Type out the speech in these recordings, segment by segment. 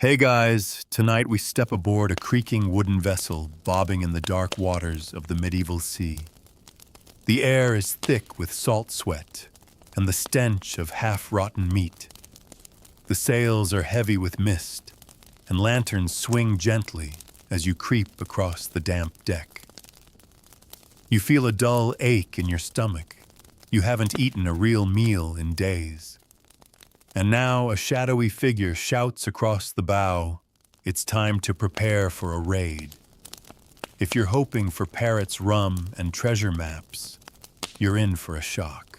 Hey guys, tonight we step aboard a creaking wooden vessel bobbing in the dark waters of the medieval sea. The air is thick with salt sweat and the stench of half-rotten meat. The sails are heavy with mist, and lanterns swing gently as you creep across the damp deck. You feel a dull ache in your stomach. You haven't eaten a real meal in days. And now a shadowy figure shouts across the bow, "It's time to prepare for a raid." If you're hoping for parrots' rum and treasure maps, you're in for a shock.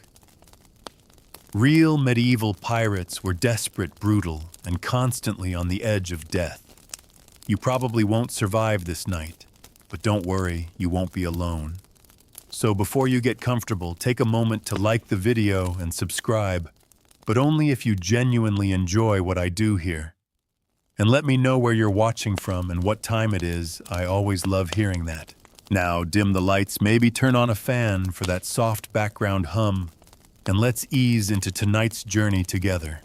Real medieval pirates were desperate, brutal, and constantly on the edge of death. You probably won't survive this night, but don't worry, you won't be alone. So before you get comfortable, take a moment to like the video and subscribe, but only if you genuinely enjoy what I do here. And let me know where you're watching from and what time it is. I always love hearing that. Now, dim the lights, maybe turn on a fan for that soft background hum, and let's ease into tonight's journey together.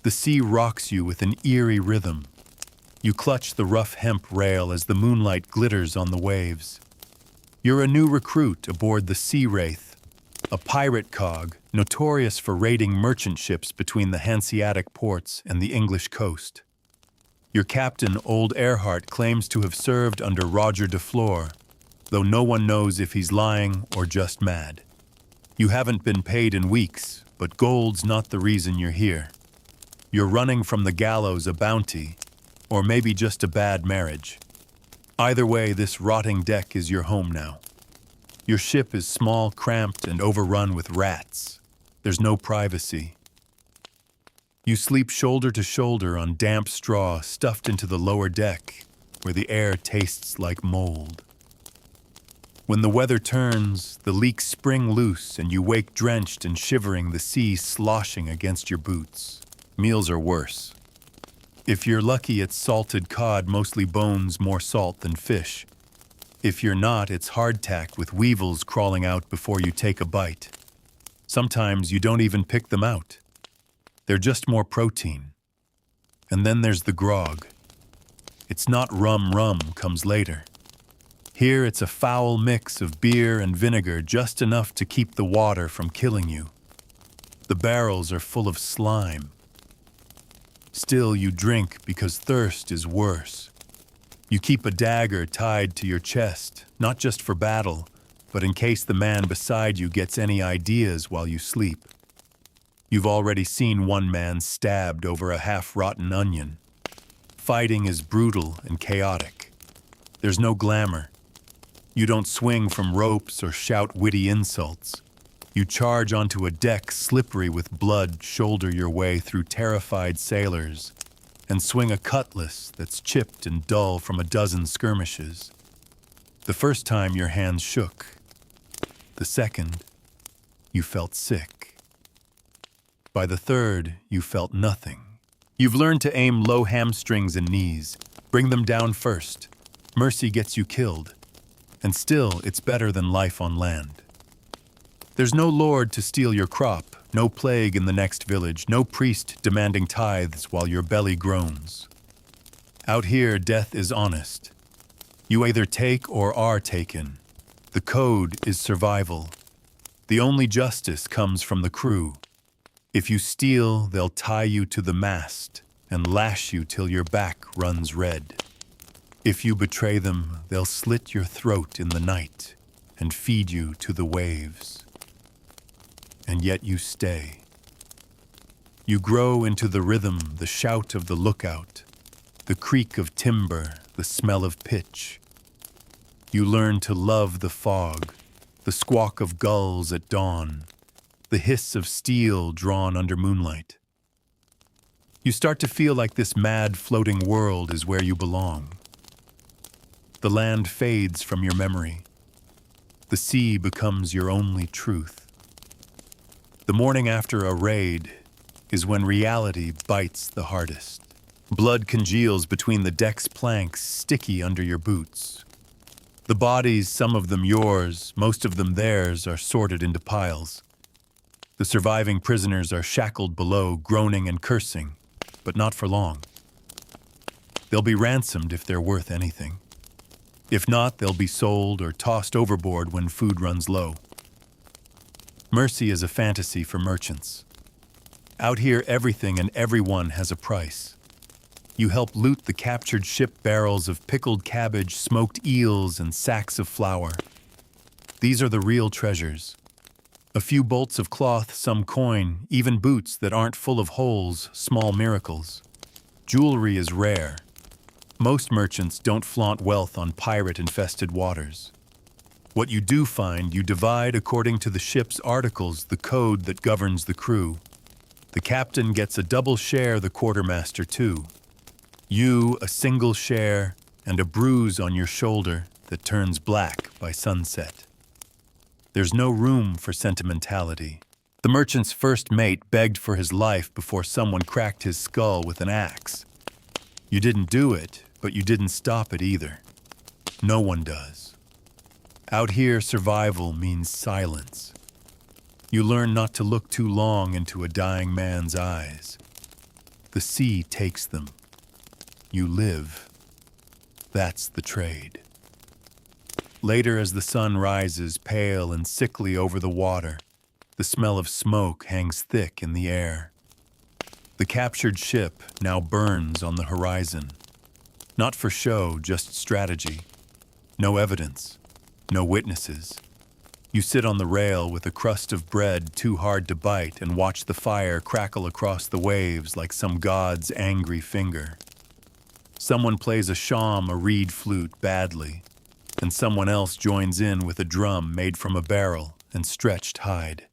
The sea rocks you with an eerie rhythm. You clutch the rough hemp rail as the moonlight glitters on the waves. You're a new recruit aboard the Sea Wraith, a pirate cog notorious for raiding merchant ships between the Hanseatic ports and the English coast. Your captain, Old Earhart, claims to have served under Roger de Fleur, though no one knows if he's lying or just mad. You haven't been paid in weeks, but gold's not the reason you're here. You're running from the gallows, a bounty, or maybe just a bad marriage. Either way, this rotting deck is your home now. Your ship is small, cramped, and overrun with rats. There's no privacy. You sleep shoulder to shoulder on damp straw stuffed into the lower deck, where the air tastes like mold. When the weather turns, the leaks spring loose and you wake drenched and shivering, the sea sloshing against your boots. Meals are worse. If you're lucky, it's salted cod, mostly bones, more salt than fish. If you're not, it's hardtack with weevils crawling out before you take a bite. Sometimes you don't even pick them out. They're just more protein. And then there's the grog. It's not rum, comes later. Here it's a foul mix of beer and vinegar, just enough to keep the water from killing you. The barrels are full of slime. Still, you drink because thirst is worse. You keep a dagger tied to your chest, not just for battle, but in case the man beside you gets any ideas while you sleep. You've already seen one man stabbed over a half-rotten onion. Fighting is brutal and chaotic. There's no glamour. You don't swing from ropes or shout witty insults. You charge onto a deck slippery with blood, shoulder your way through terrified sailors, and swing a cutlass that's chipped and dull from a dozen skirmishes. The first time your hands shook. The second, you felt sick. By the third, you felt nothing. You've learned to aim low hamstrings and knees. Bring them down first. Mercy gets you killed. And still, it's better than life on land. There's no lord to steal your crop, no plague in the next village, no priest demanding tithes while your belly groans. Out here, death is honest. You either take or are taken. The code is survival. The only justice comes from the crew. If you steal, they'll tie you to the mast and lash you till your back runs red. If you betray them, they'll slit your throat in the night and feed you to the waves. And yet you stay. You grow into the rhythm, the shout of the lookout, the creak of timber, the smell of pitch. You learn to love the fog, the squawk of gulls at dawn, the hiss of steel drawn under moonlight. You start to feel like this mad floating world is where you belong. The land fades from your memory. The sea becomes your only truth. The morning after a raid is when reality bites the hardest. Blood congeals between the deck's planks, sticky under your boots. The bodies, some of them yours, most of them theirs, are sorted into piles. The surviving prisoners are shackled below, groaning and cursing, but not for long. They'll be ransomed if they're worth anything. If not, they'll be sold or tossed overboard when food runs low. Mercy is a fantasy for merchants. Out here, everything and everyone has a price. You help loot the captured ship barrels of pickled cabbage, smoked eels, and sacks of flour. These are the real treasures. A few bolts of cloth, some coin, even boots that aren't full of holes, small miracles. Jewelry is rare. Most merchants don't flaunt wealth on pirate-infested waters. What you do find, you divide according to the ship's articles, the code that governs the crew. The captain gets a double share, the quartermaster too. You, a single share, and a bruise on your shoulder that turns black by sunset. There's no room for sentimentality. The merchant's first mate begged for his life before someone cracked his skull with an axe. You didn't do it, but you didn't stop it either. No one does. Out here, survival means silence. You learn not to look too long into a dying man's eyes. The sea takes them. You live. That's the trade. Later, as the sun rises, pale and sickly over the water, the smell of smoke hangs thick in the air. The captured ship now burns on the horizon. Not for show, just strategy. No evidence, no witnesses. You sit on the rail with a crust of bread too hard to bite and watch the fire crackle across the waves like some god's angry finger. Someone plays a shawm, a reed flute, badly, and someone else joins in with a drum made from a barrel and stretched hide.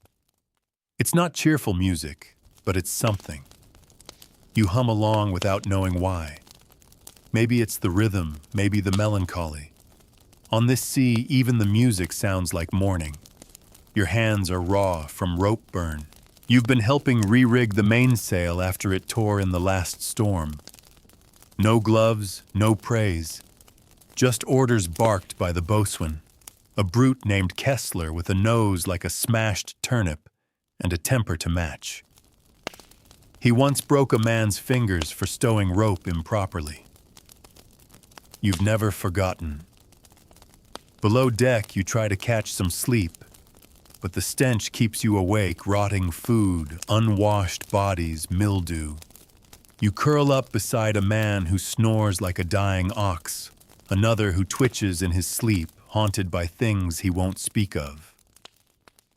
It's not cheerful music, but it's something. You hum along without knowing why. Maybe it's the rhythm, maybe the melancholy. On this sea, even the music sounds like mourning. Your hands are raw from rope burn. You've been helping re-rig the mainsail after it tore in the last storm. No gloves, no praise. Just orders barked by the boatswain, a brute named Kessler with a nose like a smashed turnip and a temper to match. He once broke a man's fingers for stowing rope improperly. You've never forgotten. Below deck, you try to catch some sleep, but the stench keeps you awake, rotting food, unwashed bodies, mildew. You curl up beside a man who snores like a dying ox, another who twitches in his sleep, haunted by things he won't speak of.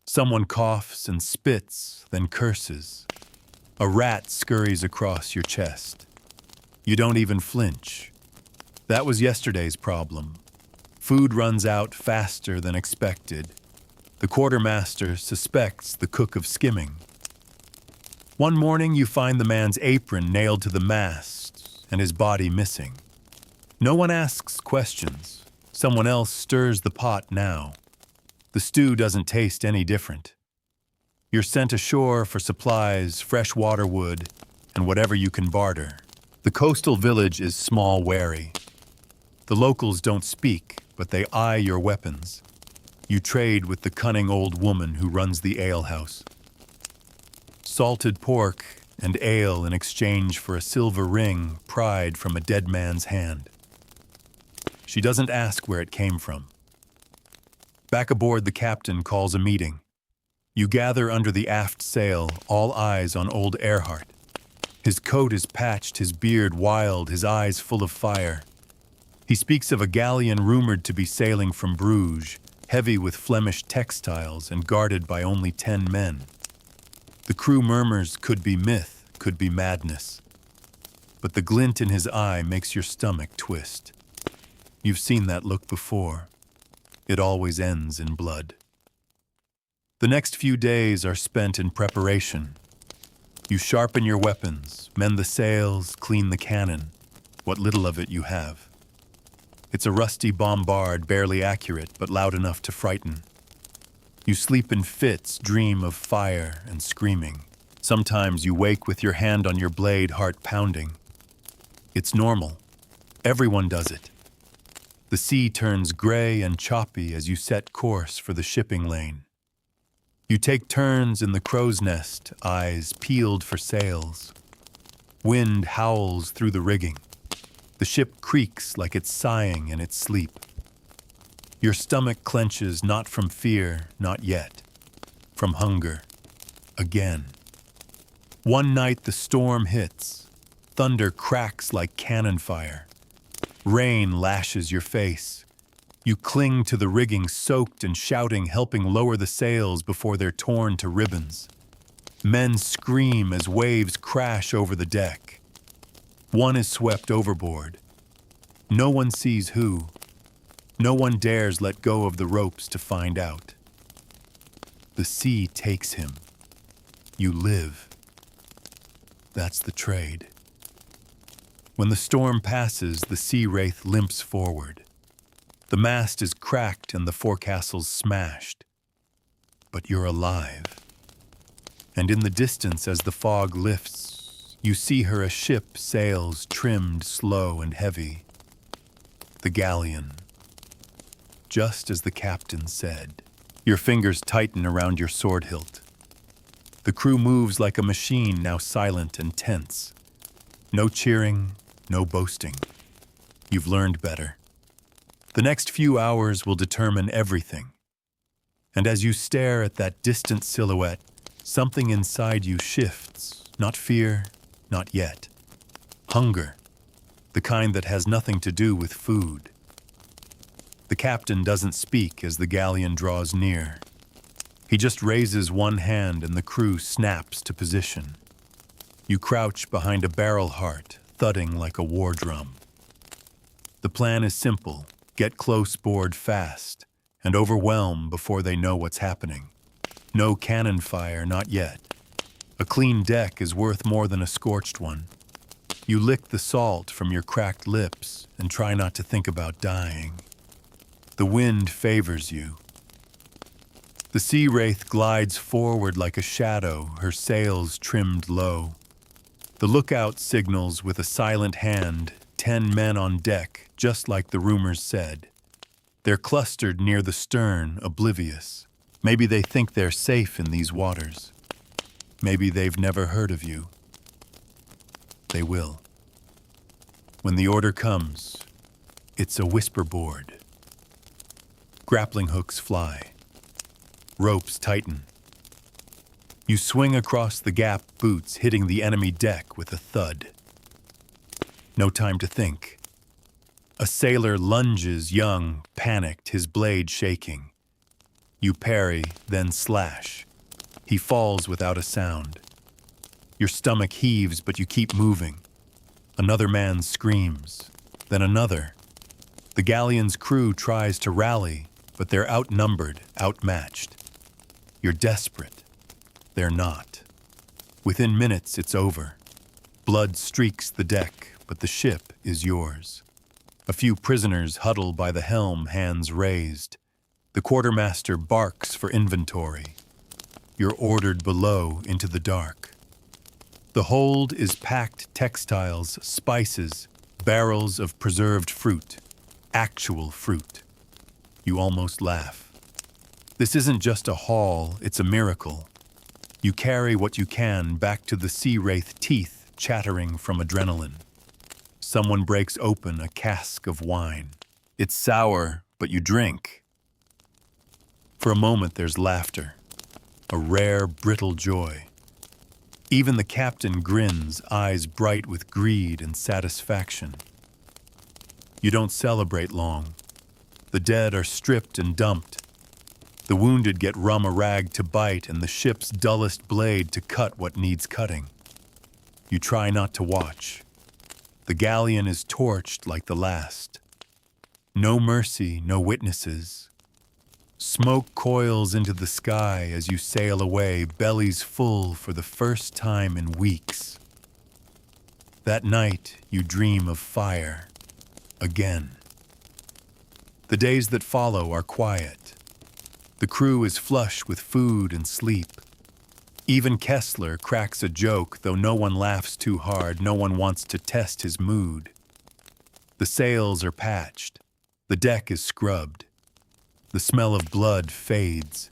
Someone coughs and spits, then curses. A rat scurries across your chest. You don't even flinch. That was yesterday's problem. Food runs out faster than expected. The quartermaster suspects the cook of skimming. One morning you find the man's apron nailed to the mast and his body missing. No one asks questions. Someone else stirs the pot now. The stew doesn't taste any different. You're sent ashore for supplies, fresh water wood, and whatever you can barter. The coastal village is small, wary. The locals don't speak, but they eye your weapons. You trade with the cunning old woman who runs the alehouse. Salted pork and ale in exchange for a silver ring pried from a dead man's hand. She doesn't ask where it came from. Back aboard, the captain calls a meeting. You gather under the aft sail, all eyes on old Earhart. His coat is patched, his beard wild, his eyes full of fire. He speaks of a galleon rumored to be sailing from Bruges, heavy with Flemish textiles and guarded by only 10 men. The crew murmurs, could be myth, could be madness. But the glint in his eye makes your stomach twist. You've seen that look before. It always ends in blood. The next few days are spent in preparation. You sharpen your weapons, mend the sails, clean the cannon, what little of it you have. It's a rusty bombard, barely accurate, but loud enough to frighten. You sleep in fits, dream of fire and screaming. Sometimes you wake with your hand on your blade, heart pounding. It's normal. Everyone does it. The sea turns gray and choppy as you set course for the shipping lane. You take turns in the crow's nest, eyes peeled for sails. Wind howls through the rigging. The ship creaks like it's sighing in its sleep. Your stomach clenches not from fear, not yet, from hunger. Again. One night the storm hits. Thunder cracks like cannon fire. Rain lashes your face. You cling to the rigging, soaked and shouting, helping lower the sails before they're torn to ribbons. Men scream as waves crash over the deck. One is swept overboard. No one sees who. No one dares let go of the ropes to find out. The sea takes him. You live. That's the trade. When the storm passes, the sea wraith limps forward. The mast is cracked and the forecastle's smashed. But you're alive. And in the distance, as the fog lifts, you see her, a ship, sails trimmed slow and heavy. The galleon. Just as the captain said. Your fingers tighten around your sword hilt. The crew moves like a machine, now silent and tense. No cheering, no boasting. You've learned better. The next few hours will determine everything. And as you stare at that distant silhouette, something inside you shifts. Not fear, not yet. Hunger, the kind that has nothing to do with food. The captain doesn't speak as the galleon draws near. He just raises one hand and the crew snaps to position. You crouch behind a barrel heart, thudding like a war drum. The plan is simple. Get close board fast and overwhelm before they know what's happening. No cannon fire, not yet. A clean deck is worth more than a scorched one. You lick the salt from your cracked lips and try not to think about dying. The wind favors you. The sea wraith glides forward like a shadow, her sails trimmed low. The lookout signals with a silent hand, 10 men on deck, just like the rumors said. They're clustered near the stern, oblivious. Maybe they think they're safe in these waters. Maybe they've never heard of you. They will. When the order comes, it's a whisper board. Grappling hooks fly. Ropes tighten. You swing across the gap, boots hitting the enemy deck with a thud. No time to think. A sailor lunges, young, panicked, his blade shaking. You parry, then slash. He falls without a sound. Your stomach heaves, but you keep moving. Another man screams, then another. The galleon's crew tries to rally, but they're outnumbered, outmatched. You're desperate. They're not. Within minutes, it's over. Blood streaks the deck, but the ship is yours. A few prisoners huddle by the helm, hands raised. The quartermaster barks for inventory. You're ordered below into the dark. The hold is packed textiles, spices, barrels of preserved fruit. Actual fruit. You almost laugh. This isn't just a haul, it's a miracle. You carry what you can back to the sea wraith, teeth chattering from adrenaline. Someone breaks open a cask of wine. It's sour, but you drink. For a moment there's laughter, a rare, brittle joy. Even the captain grins, eyes bright with greed and satisfaction. You don't celebrate long. The dead are stripped and dumped. The wounded get rum a rag to bite and the ship's dullest blade to cut what needs cutting. You try not to watch. The galleon is torched like the last. No mercy, no witnesses. Smoke coils into the sky as you sail away, bellies full for the first time in weeks. That night, you dream of fire. Again. The days that follow are quiet. The crew is flush with food and sleep. Even Kessler cracks a joke, though no one laughs too hard, no one wants to test his mood. The sails are patched. The deck is scrubbed. The smell of blood fades.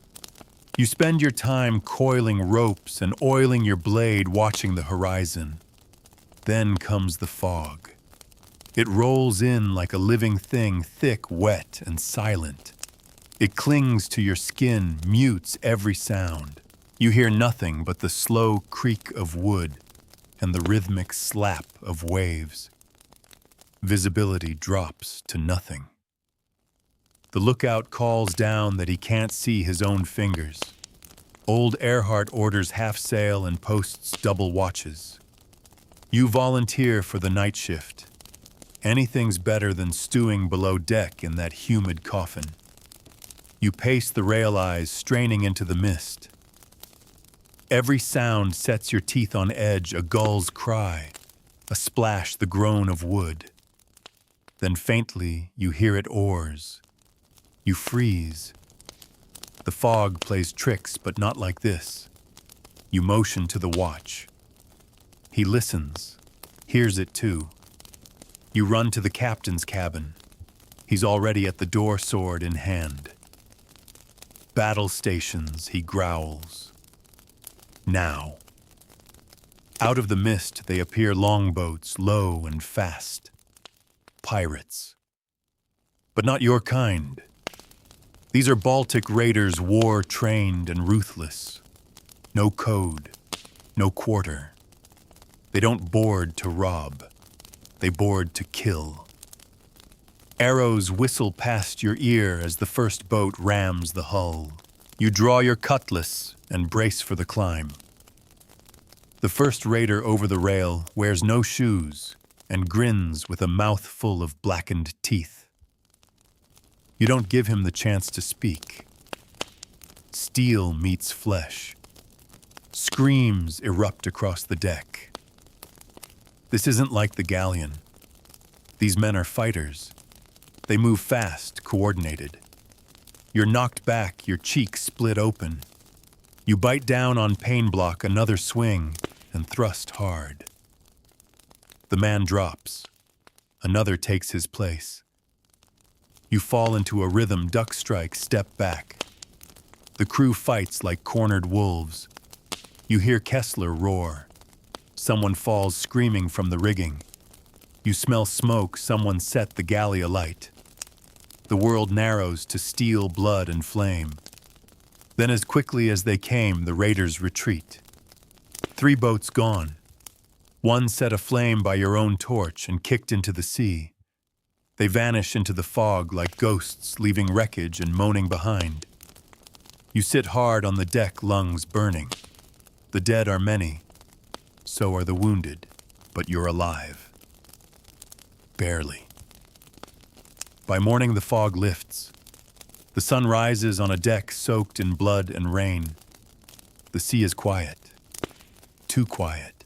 You spend your time coiling ropes and oiling your blade, watching the horizon. Then comes the fog. It rolls in like a living thing, thick, wet, and silent. It clings to your skin, mutes every sound. You hear nothing but the slow creak of wood and the rhythmic slap of waves. Visibility drops to nothing. The lookout calls down that he can't see his own fingers. Old Earhart orders half sail and posts double watches. You volunteer for the night shift. Anything's better than stewing below deck in that humid coffin. You pace the rail eyes, straining into the mist. Every sound sets your teeth on edge, a gull's cry, a splash, the groan of wood. Then faintly you hear it oars. You freeze. The fog plays tricks, but not like this. You motion to the watch. He listens, hears it too. You run to the captain's cabin. He's already at the door, sword in hand. Battle stations, he growls. Now. Out of the mist they appear longboats, low and fast. Pirates. But not your kind. These are Baltic raiders, war-trained and ruthless. No code, no quarter. They don't board to rob. They board to kill. Arrows whistle past your ear as the first boat rams the hull. You draw your cutlass and brace for the climb. The first raider over the rail wears no shoes and grins with a mouth full of blackened teeth. You don't give him the chance to speak. Steel meets flesh. Screams erupt across the deck. This isn't like the galleon. These men are fighters. They move fast, coordinated. You're knocked back, your cheek split open. You bite down on pain block, another swing, and thrust hard. The man drops. Another takes his place. You fall into a rhythm, duck strike, step back. The crew fights like cornered wolves. You hear Kessler roar. Someone falls screaming from the rigging. You smell smoke, someone set the galley alight. The world narrows to steel, blood, and flame. Then as quickly as they came, the raiders retreat. 3 boats gone. One set aflame by your own torch and kicked into the sea. They vanish into the fog like ghosts, leaving wreckage and moaning behind. You sit hard on the deck, lungs burning. The dead are many. So are the wounded, but you're alive. Barely. By morning the fog lifts. The sun rises on a deck soaked in blood and rain. The sea is quiet. Too quiet.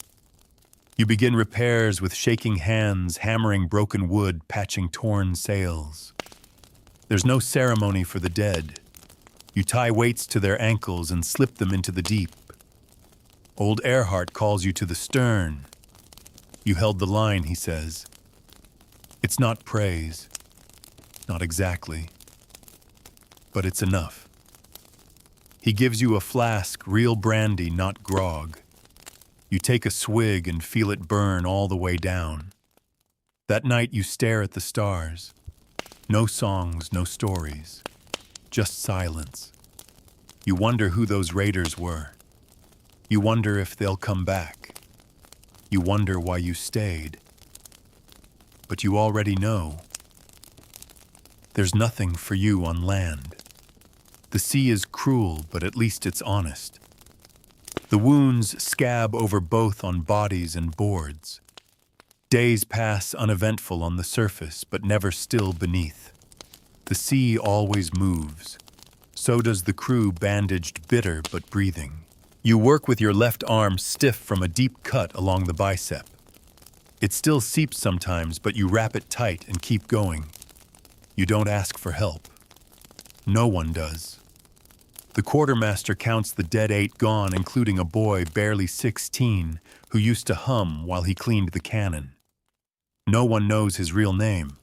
You begin repairs with shaking hands, hammering broken wood, patching torn sails. There's no ceremony for the dead. You tie weights to their ankles and slip them into the deep. Old Earhart calls you to the stern. You held the line, he says. It's not praise. Not exactly. But it's enough. He gives you a flask, real brandy, not grog. You take a swig and feel it burn all the way down. That night you stare at the stars. No songs, no stories. Just silence. You wonder who those raiders were. You wonder if they'll come back. You wonder why you stayed. But you already know. There's nothing for you on land. The sea is cruel, but at least it's honest. The wounds scab over both on bodies and boards. Days pass uneventful on the surface, but never still beneath. The sea always moves. So does the crew, bandaged, bitter, but breathing. You work with your left arm stiff from a deep cut along the bicep. It still seeps sometimes, but you wrap it tight and keep going. You don't ask for help. No one does. The quartermaster counts the dead 8 gone, including a boy barely 16 who used to hum while he cleaned the cannon. No one knows his real name.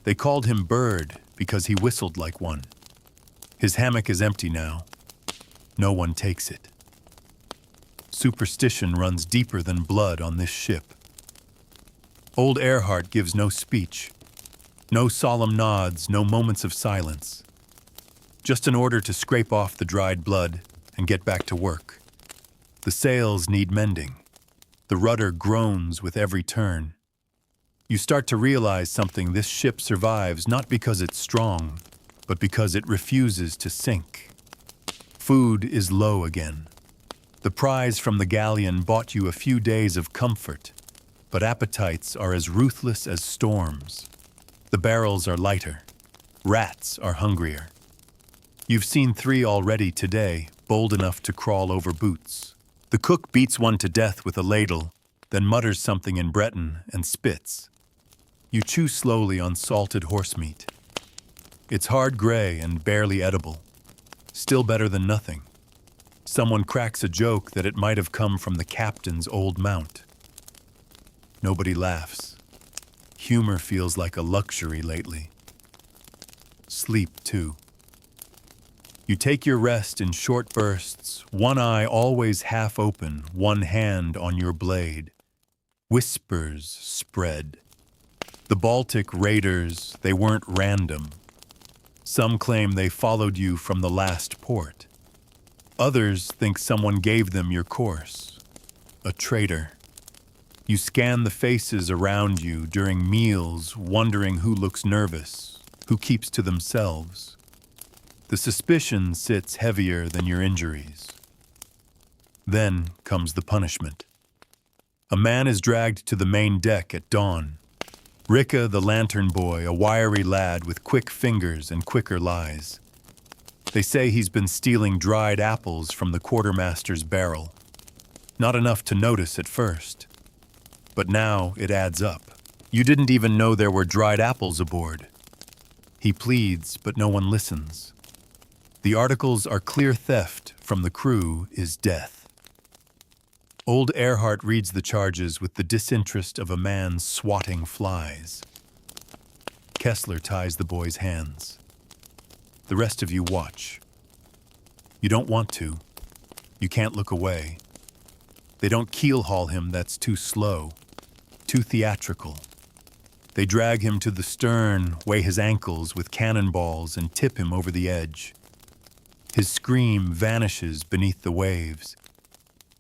They called him Bird because he whistled like one. His hammock is empty now. No one takes it. Superstition runs deeper than blood on this ship. Old Earhart gives no speech, no solemn nods, no moments of silence. Just an order to scrape off the dried blood and get back to work. The sails need mending. The rudder groans with every turn. You start to realize something: this ship survives not because it's strong, but because it refuses to sink. Food is low again. The prize from the galleon bought you a few days of comfort, but appetites are as ruthless as storms. The barrels are lighter. Rats are hungrier. You've seen 3 already today, bold enough to crawl over boots. The cook beats one to death with a ladle, then mutters something in Breton and spits. You chew slowly on salted horse meat. It's hard gray and barely edible. Still better than nothing. Someone cracks a joke that it might have come from the captain's old mount. Nobody laughs. Humor feels like a luxury lately. Sleep, too. You take your rest in short bursts, one eye always half open, one hand on your blade. Whispers spread. The Baltic raiders, they weren't random. Some claim they followed you from the last port. Others think someone gave them your course. A traitor. You scan the faces around you during meals, wondering who looks nervous, who keeps to themselves. The suspicion sits heavier than your injuries. Then comes the punishment. A man is dragged to the main deck at dawn. Ricka, the lantern boy, a wiry lad with quick fingers and quicker lies. They say he's been stealing dried apples from the quartermaster's barrel. Not enough to notice at first. But now it adds up. You didn't even know there were dried apples aboard. He pleads, but no one listens. The articles are clear theft, from the crew is death. Old Earhart reads the charges with the disinterest of a man swatting flies. Kessler ties the boy's hands. The rest of you watch. You don't want to. You can't look away. They don't keel-haul him, that's too slow, too theatrical. They drag him to the stern, weigh his ankles with cannonballs, and tip him over the edge. His scream vanishes beneath the waves.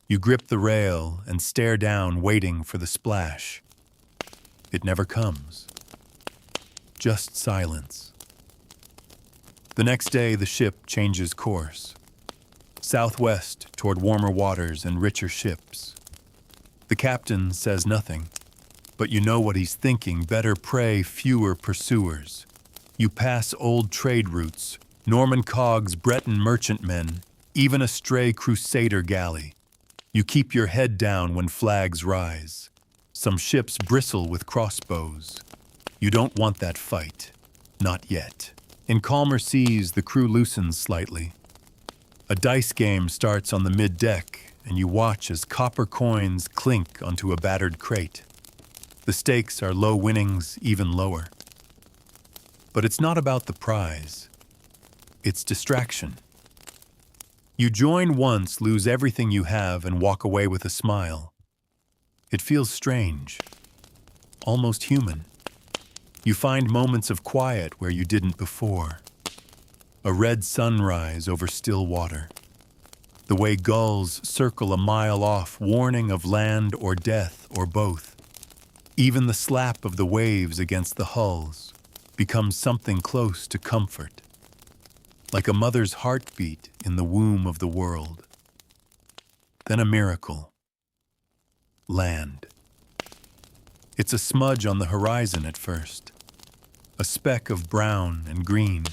You grip the rail and stare down, waiting for the splash. It never comes. Just silence. The next day, the ship changes course. Southwest toward warmer waters and richer ships. The captain says nothing, but you know what he's thinking: better prey, fewer pursuers. You pass old trade routes, Norman cogs, Breton merchantmen, even a stray crusader galley. You keep your head down when flags rise. Some ships bristle with crossbows. You don't want that fight. Not yet. In calmer seas, the crew loosens slightly. A dice game starts on the mid-deck, and you watch as copper coins clink onto a battered crate. The stakes are low winnings, even lower. But it's not about the prize. It's distraction. You join once, lose everything you have, and walk away with a smile. It feels strange, almost human. You find moments of quiet where you didn't before. A red sunrise over still water. The way gulls circle a mile off, warning of land or death or both. Even the slap of the waves against the hulls becomes something close to comfort. Like a mother's heartbeat in the womb of the world. Then a miracle. Land. It's a smudge on the horizon at first. A speck of brown and green.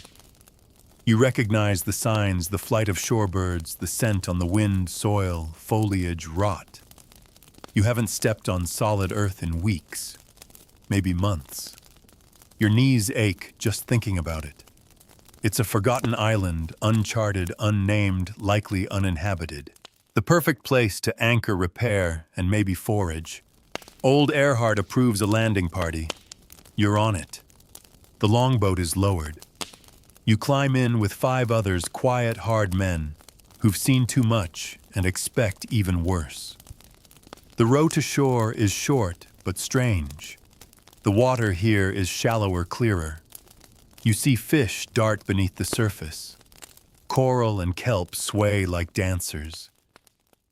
You recognize the signs: the flight of shorebirds, the scent on the wind, soil, foliage, rot. You haven't stepped on solid earth in weeks, maybe months. Your knees ache just thinking about it. It's a forgotten island, uncharted, unnamed, likely uninhabited. The perfect place to anchor, repair, and maybe forage. Old Earhart approves a landing party. You're on it. The longboat is lowered. You climb in with 5 others, quiet, hard men, who've seen too much and expect even worse. The row to shore is short but strange. The water here is shallower, clearer. You see fish dart beneath the surface. Coral and kelp sway like dancers.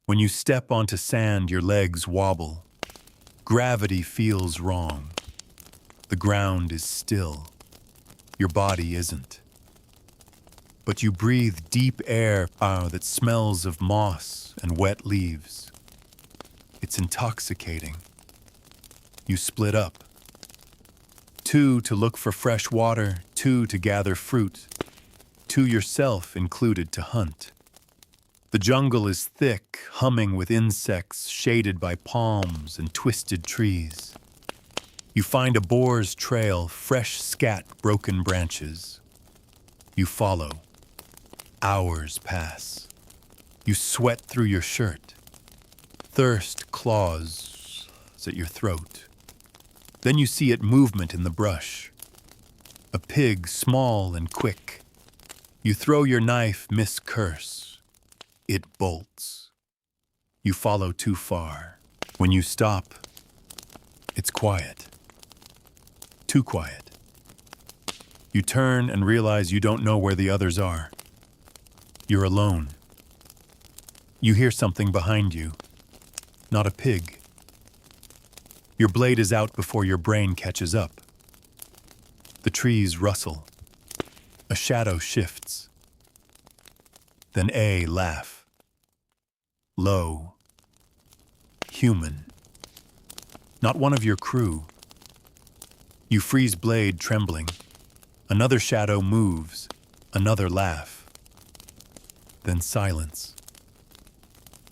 When you step onto sand, your legs wobble. Gravity feels wrong. The ground is still. Your body isn't. But you breathe deep air that smells of moss and wet leaves. It's intoxicating. You split up. 2 to look for fresh water, 2 to gather fruit, 2 yourself included to hunt. The jungle is thick, humming with insects, shaded by palms and twisted trees. You find a boar's trail, fresh scat, broken branches. You follow. Hours pass. You sweat through your shirt. Thirst claws at your throat. Then you see it movement in the brush. A pig, small and quick. You throw your knife, miss curse. It bolts. You follow too far. When you stop, it's quiet. Too quiet. You turn and realize you don't know where the others are. You're alone. You hear something behind you. Not a pig. Your blade is out before your brain catches up. The trees rustle. A shadow shifts. Then a laugh. Low. Human. Not one of your crew. You freeze blade trembling. Another shadow moves. Another laugh. Then silence.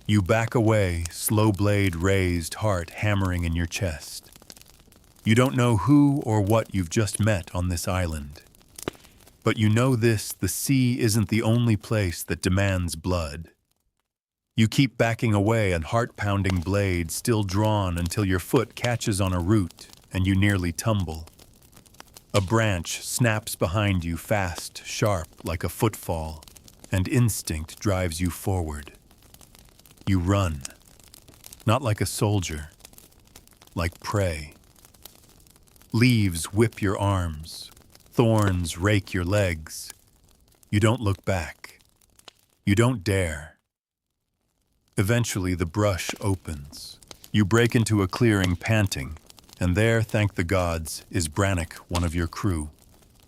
You back away, slow blade raised, heart hammering in your chest. You don't know who or what you've just met on this island. But you know this, the sea isn't the only place that demands blood. You keep backing away, a heart-pounding blade still drawn until your foot catches on a root and you nearly tumble. A branch snaps behind you fast, sharp, like a footfall, and instinct drives you forward. You run, not like a soldier, like prey. Leaves whip your arms, thorns rake your legs. You don't look back. You don't dare. Eventually the brush opens. You break into a clearing panting, and there, thank the gods, is Brannock, one of your crew.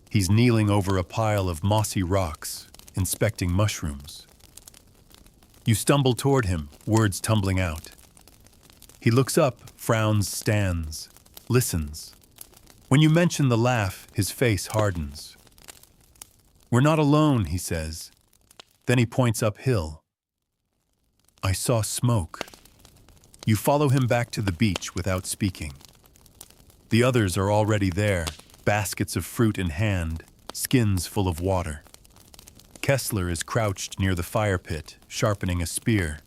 He's kneeling over a pile of mossy rocks, inspecting mushrooms. You stumble toward him, words tumbling out. He looks up, frowns, stands, listens. When you mention the laugh, his face hardens. "We're not alone," he says. Then he points uphill. "I saw smoke." You follow him back to the beach without speaking. The others are already there, baskets of fruit in hand, skins full of water. Kessler is crouched near the fire pit, sharpening a spear.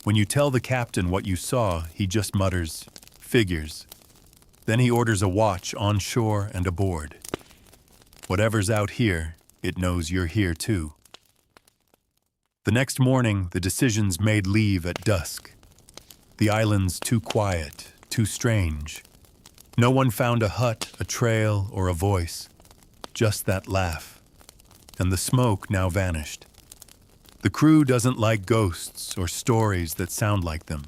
When you tell the captain what you saw, he just mutters, "Figures." Then he orders a watch on shore and aboard. Whatever's out here, it knows you're here too. The next morning, the decisions made leave at dusk. The island's too quiet, too strange. No one found a hut, a trail, or a voice. Just that laugh. And the smoke now vanished. The crew doesn't like ghosts or stories that sound like them.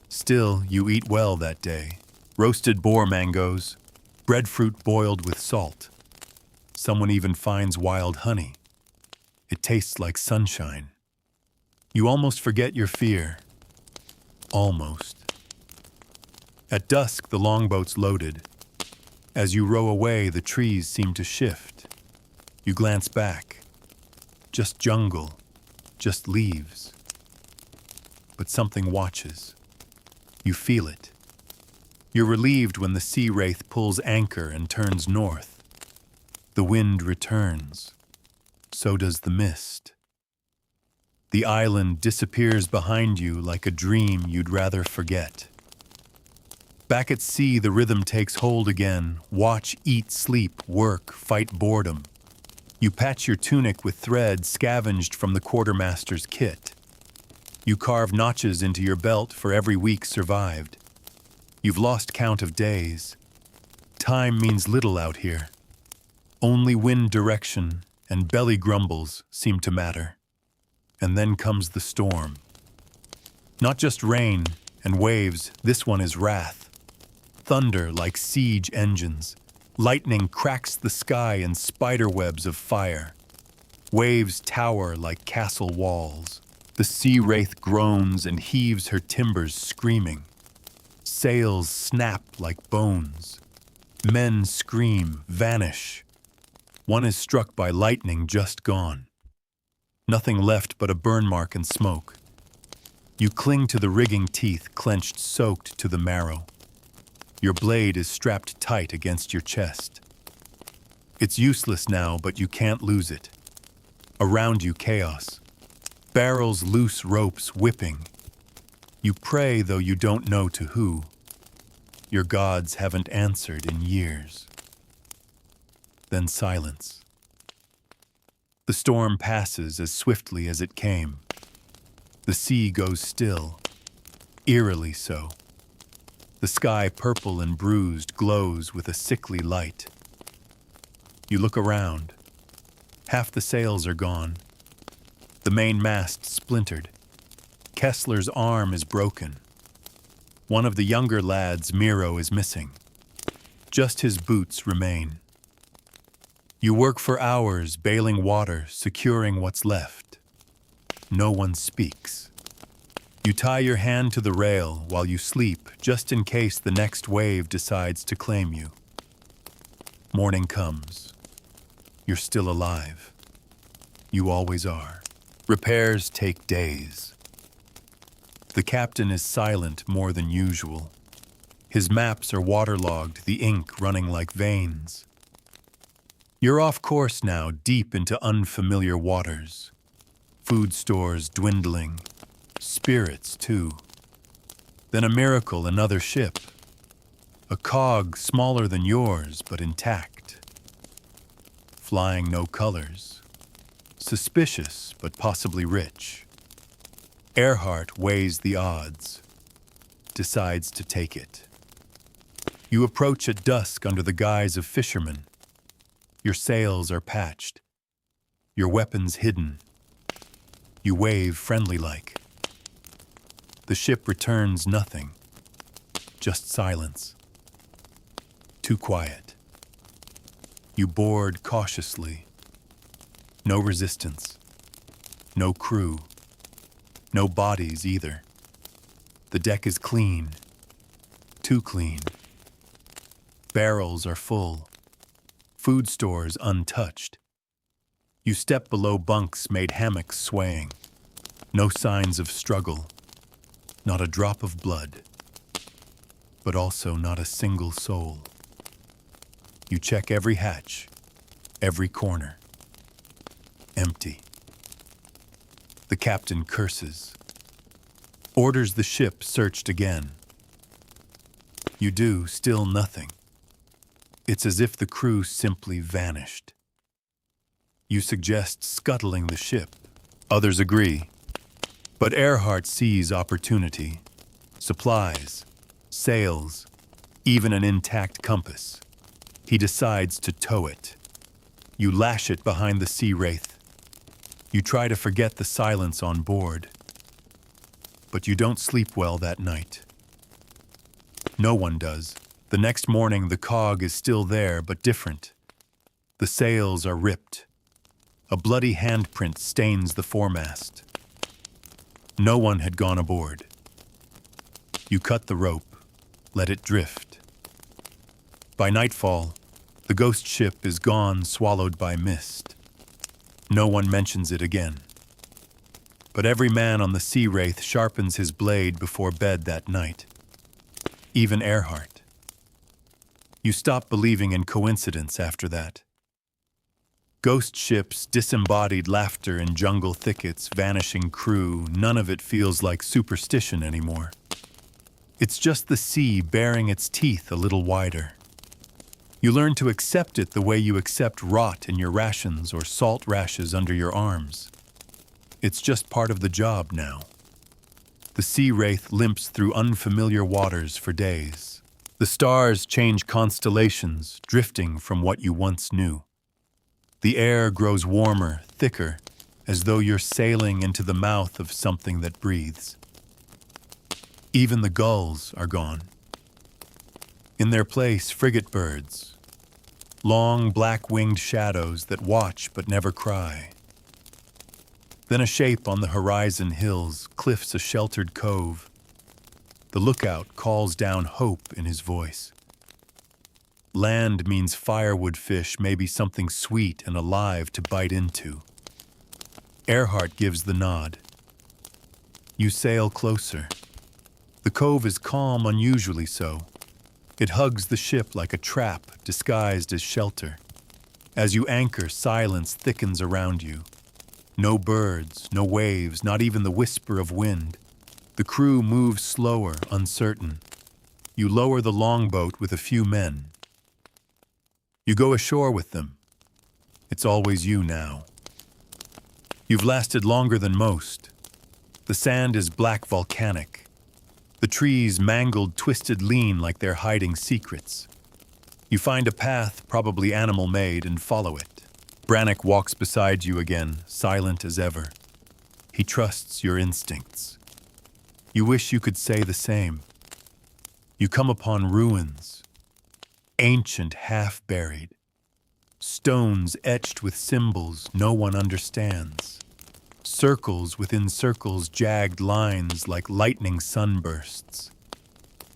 Still, you eat well that day. Roasted boar mangoes, breadfruit boiled with salt. Someone even finds wild honey. It tastes like sunshine. You almost forget your fear. Almost. At dusk, the longboat's loaded. As you row away, the trees seem to shift. You glance back. Just jungle, just leaves. But something watches. You feel it. You're relieved when the sea wraith pulls anchor and turns north. The wind returns. So does the mist. The island disappears behind you like a dream you'd rather forget. Back at sea, the rhythm takes hold again. Watch, eat, sleep, work, fight boredom. You patch your tunic with thread scavenged from the quartermaster's kit. You carve notches into your belt for every week survived. You've lost count of days. Time means little out here. Only wind direction and belly grumbles seem to matter. And then comes the storm. Not just rain and waves, this one is wrath. Thunder like siege engines. Lightning cracks the sky in spider webs of fire. Waves tower like castle walls. The sea wraith groans and heaves her timbers screaming. Sails snap like bones. Men scream, vanish. One is struck by lightning just gone. Nothing left but a burn mark and smoke. You cling to the rigging teeth clenched, soaked to the marrow. Your blade is strapped tight against your chest. It's useless now, but you can't lose it. Around you, chaos. Barrels, loose ropes whipping. You pray, though you don't know to who. Your gods haven't answered in years. Then silence. The storm passes as swiftly as it came. The sea goes still, eerily so. The sky, purple and bruised, glows with a sickly light. You look around. Half the sails are gone. The main mast splintered. Kessler's arm is broken. One of the younger lads, Miro, is missing. Just his boots remain. You work for hours, bailing water, securing what's left. No one speaks. You tie your hand to the rail while you sleep, just in case the next wave decides to claim you. Morning comes. You're still alive. You always are. Repairs take days. The captain is silent more than usual. His maps are waterlogged, the ink running like veins. You're off course now, deep into unfamiliar waters. Food stores dwindling. Spirits, too. Then a miracle, another ship. A cog smaller than yours, but intact. Flying no colors. Suspicious, but possibly rich. Earhart weighs the odds. Decides to take it. You approach at dusk under the guise of fishermen. Your sails are patched. Your weapons hidden. You wave friendly-like. The ship returns nothing. Just silence. Too quiet. You board cautiously. No resistance. No crew. No bodies either. The deck is clean. Too clean. Barrels are full. Food stores untouched. You step below bunks made hammocks swaying. No signs of struggle. Not a drop of blood. But also not a single soul. You check every hatch, every corner. Empty. The captain curses. Orders the ship searched again. You do, still nothing. It's as if the crew simply vanished. You suggest scuttling the ship. Others agree. But Earhart sees opportunity. Supplies, sails, even an intact compass. He decides to tow it. You lash it behind the sea wraith. You try to forget the silence on board. But you don't sleep well that night. No one does. The next morning, the cog is still there, but different. The sails are ripped. A bloody handprint stains the foremast. No one had gone aboard. You cut the rope, let it drift. By nightfall, the ghost ship is gone, swallowed by mist. No one mentions it again. But every man on the sea wraith sharpens his blade before bed that night. Even Earhart. You stop believing in coincidence after that. Ghost ships, disembodied laughter in jungle thickets, vanishing crew, none of it feels like superstition anymore. It's just the sea baring its teeth a little wider. You learn to accept it the way you accept rot in your rations or salt rashes under your arms. It's just part of the job now. The sea wraith limps through unfamiliar waters for days. The stars change constellations, drifting from what you once knew. The air grows warmer, thicker, as though you're sailing into the mouth of something that breathes. Even the gulls are gone. In their place, frigate birds, long black-winged shadows that watch but never cry. Then a shape on the horizon hills cliffs a sheltered cove. The lookout calls down hope in his voice. Land means firewood fish, maybe something sweet and alive to bite into. Earhart gives the nod. You sail closer. The cove is calm, unusually so. It hugs the ship like a trap disguised as shelter. As you anchor, silence thickens around you. No birds, no waves, not even the whisper of wind. The crew moves slower, uncertain. You lower the longboat with a few men. You go ashore with them. It's always you now. You've lasted longer than most. The sand is black volcanic. The trees mangled, twisted, lean like they're hiding secrets. You find a path, probably animal-made, and follow it. Brannock walks beside you again, silent as ever. He trusts your instincts. You wish you could say the same. You come upon ruins, ancient, half-buried. Stones etched with symbols no one understands. Circles within circles, jagged lines like lightning sunbursts.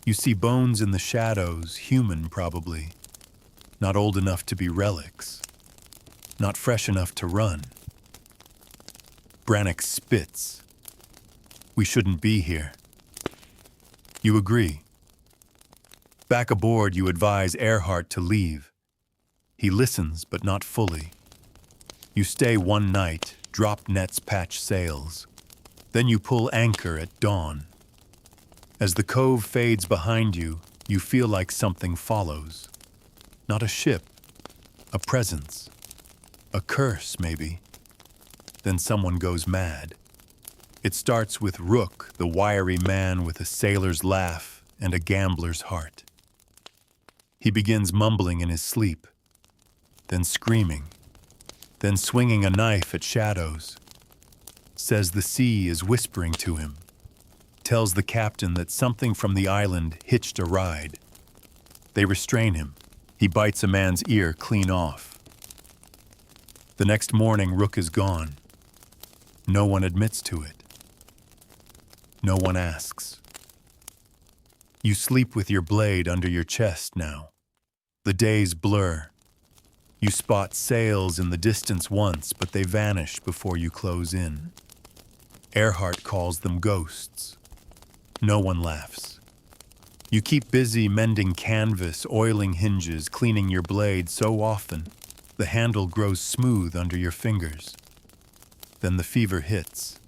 You see bones in the shadows, human probably. Not old enough to be relics. Not fresh enough to run. Brannock spits. We shouldn't be here. You agree. Back aboard, you advise Earhart to leave. He listens, but not fully. You stay one night, drop nets, patch sails. Then you pull anchor at dawn. As the cove fades behind you, you feel like something follows. Not a ship, a presence, a curse maybe. Then someone goes mad. It starts with Rook, the wiry man with a sailor's laugh and a gambler's heart. He begins mumbling in his sleep, then screaming, then swinging a knife at shadows. Says the sea is whispering to him. Tells the captain that something from the island hitched a ride. They restrain him. He bites a man's ear clean off. The next morning, Rook is gone. No one admits to it. No one asks. You sleep with your blade under your chest now. The days blur. You spot sails in the distance once, but they vanish before you close in. Earhart calls them ghosts. No one laughs. You keep busy mending canvas, oiling hinges, cleaning your blade so often, the handle grows smooth under your fingers. Then the fever hits.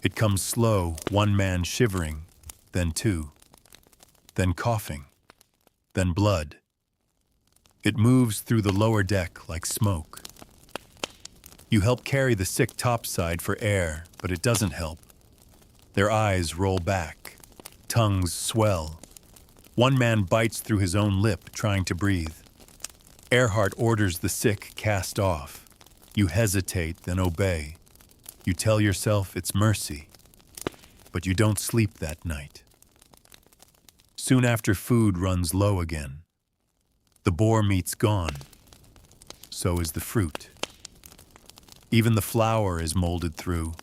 It comes slow, one man shivering, then two, then coughing, then blood. It moves through the lower deck like smoke. You help carry the sick topside for air, but it doesn't help. Their eyes roll back, tongues swell. One man bites through his own lip, trying to breathe. Earhart orders the sick cast off. You hesitate, then obey. You tell yourself it's mercy, but you don't sleep that night. Soon after, food runs low again. The boar meat's gone. So is the fruit. Even the flour is molded through.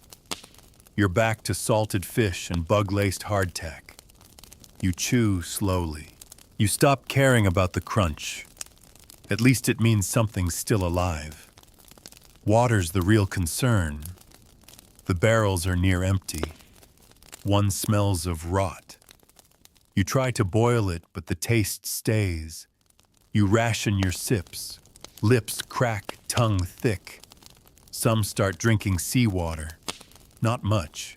You're back to salted fish and bug-laced hardtack. You chew slowly. You stop caring about the crunch. At least it means something's still alive. Water's the real concern. The barrels are near empty. One smells of rot. You try to boil it, but the taste stays. You ration your sips. Lips crack, tongue thick. Some start drinking seawater. Not much.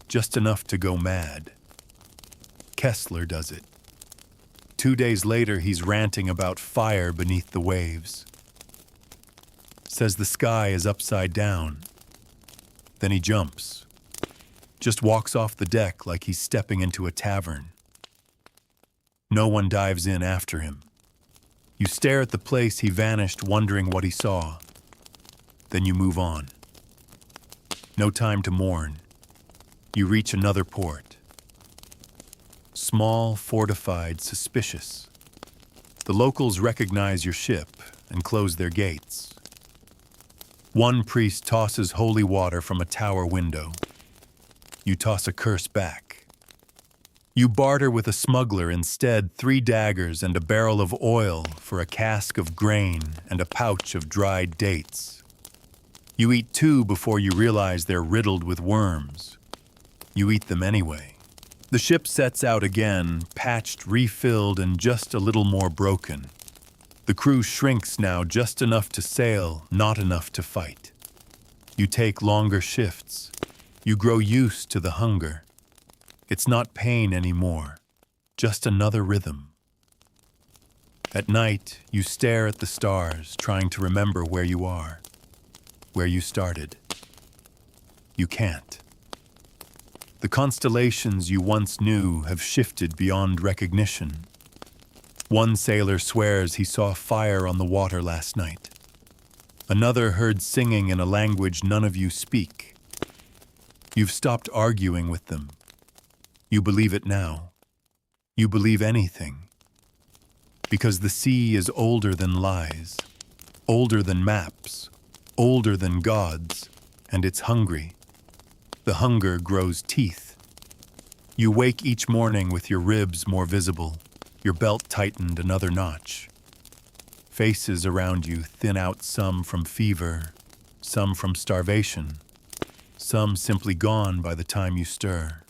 Just enough to go mad. Kessler does it. 2 days later, he's ranting about fire beneath the waves. Says the sky is upside down. Then he jumps. Just walks off the deck like he's stepping into a tavern. No one dives in after him. You stare at the place he vanished, wondering what he saw. Then you move on. No time to mourn. You reach another port. Small, fortified, suspicious. The locals recognize your ship and close their gates. One priest tosses holy water from a tower window. You toss a curse back. You barter with a smuggler instead 3 daggers and a barrel of oil for a cask of grain and a pouch of dried dates. You eat 2 before you realize they're riddled with worms. You eat them anyway. The ship sets out again, patched, refilled, and just a little more broken. The crew shrinks now just enough to sail, not enough to fight. You take longer shifts. You grow used to the hunger. It's not pain anymore, just another rhythm. At night, you stare at the stars, trying to remember where you are, where you started. You can't. The constellations you once knew have shifted beyond recognition. One sailor swears he saw fire on the water last night. Another heard singing in a language none of you speak. You've stopped arguing with them. You believe it now. You believe anything. Because the sea is older than lies, older than maps, older than gods, and it's hungry. The hunger grows teeth. You wake each morning with your ribs more visible, your belt tightened another notch. Faces around you thin out, some from fever, some from starvation, some simply gone by the time you stir.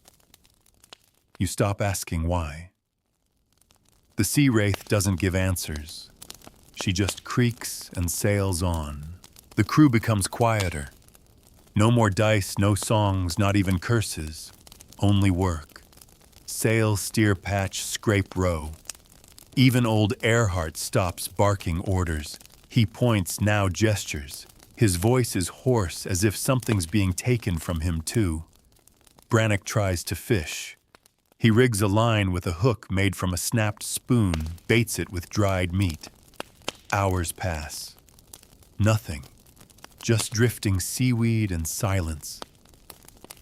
You stop asking why. The sea wraith doesn't give answers. She just creaks and sails on. The crew becomes quieter. No more dice, no songs, not even curses. Only work. Sail, steer, patch, scrape, row. Even old Earhart stops barking orders. He points, now gestures. His voice is hoarse, as if something's being taken from him too. Brannock tries to fish. He rigs a line with a hook made from a snapped spoon, baits it with dried meat. Hours pass. Nothing. Just drifting seaweed and silence.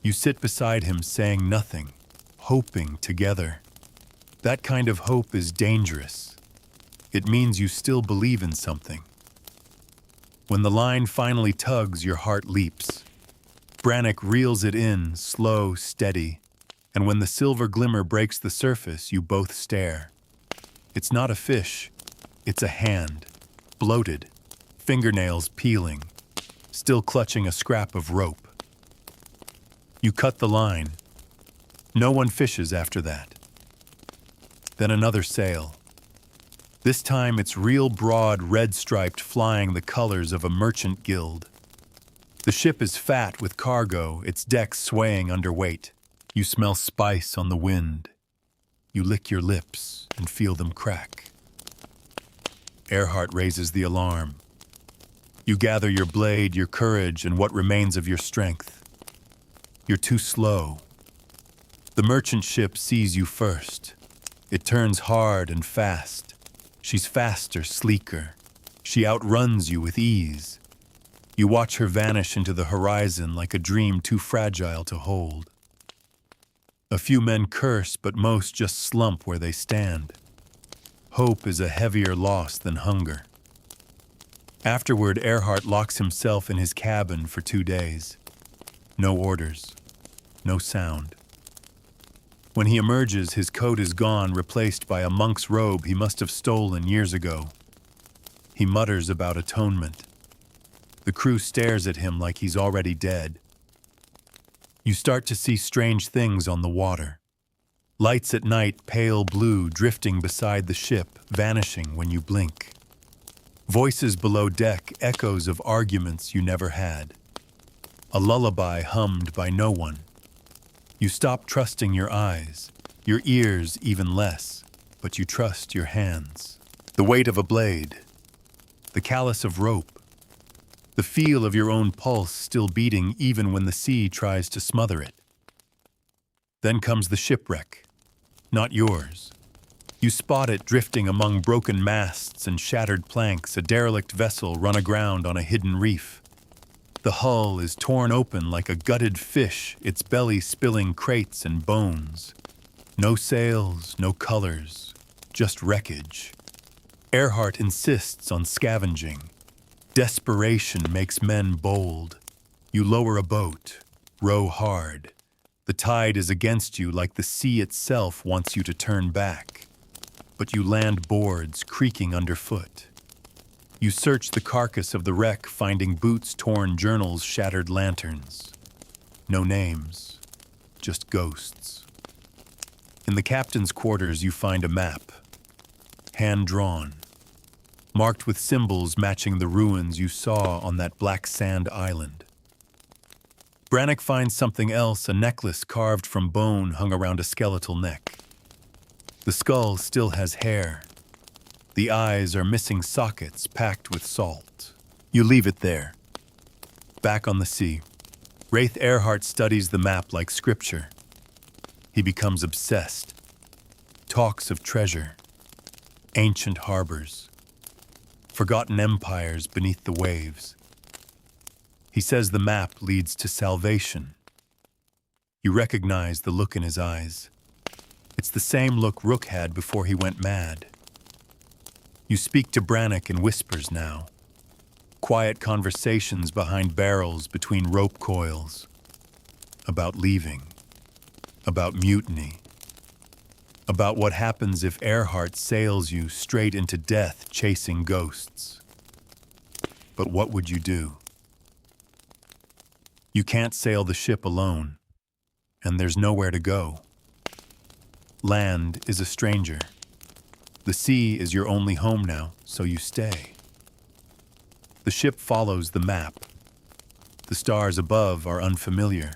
You sit beside him saying nothing, hoping together. That kind of hope is dangerous. It means you still believe in something. When the line finally tugs, your heart leaps. Brannock reels it in, slow, steady. And when the silver glimmer breaks the surface, you both stare. It's not a fish, it's a hand, bloated, fingernails peeling, still clutching a scrap of rope. You cut the line. No one fishes after that. Then another sail. This time it's real broad, red-striped, flying the colors of a merchant guild. The ship is fat with cargo, its decks swaying under weight. You smell spice on the wind. You lick your lips and feel them crack. Earhart raises the alarm. You gather your blade, your courage, and what remains of your strength. You're too slow. The merchant ship sees you first. It turns hard and fast. She's faster, sleeker. She outruns you with ease. You watch her vanish into the horizon like a dream too fragile to hold. A few men curse, but most just slump where they stand. Hope is a heavier loss than hunger. Afterward, Earhart locks himself in his cabin for 2 days. No orders, no sound. When he emerges, his coat is gone, replaced by a monk's robe he must have stolen years ago. He mutters about atonement. The crew stares at him like he's already dead. You start to see strange things on the water. Lights at night, pale blue, drifting beside the ship, vanishing when you blink. Voices below deck, echoes of arguments you never had. A lullaby hummed by no one. You stop trusting your eyes, your ears even less, but you trust your hands. The weight of a blade, the callus of rope, the feel of your own pulse still beating even when the sea tries to smother it. Then comes the shipwreck. Not yours. You spot it drifting among broken masts and shattered planks, a derelict vessel run aground on a hidden reef. The hull is torn open like a gutted fish, its belly spilling crates and bones. No sails, no colors, just wreckage. Earhart insists on scavenging. Desperation makes men bold. You lower a boat, row hard. The tide is against you like the sea itself wants you to turn back. But you land boards creaking underfoot. You search the carcass of the wreck, finding boots, torn journals, shattered lanterns. No names, just ghosts. In the captain's quarters, you find a map, hand-drawn, marked with symbols matching the ruins you saw on that black sand island. Brannock finds something else, a necklace carved from bone hung around a skeletal neck. The skull still has hair. The eyes are missing sockets packed with salt. You leave it there. Back on the sea, Raith Earhart studies the map like scripture. He becomes obsessed. Talks of treasure, ancient harbors, forgotten empires beneath the waves. He says the map leads to salvation. You recognize the look in his eyes. It's the same look Rook had before he went mad. You speak to Brannock in whispers now. Quiet conversations behind barrels between rope coils. About leaving. About mutiny. About what happens if Earhart sails you straight into death chasing ghosts. But what would you do? You can't sail the ship alone, and there's nowhere to go. Land is a stranger. The sea is your only home now, so you stay. The ship follows the map. The stars above are unfamiliar.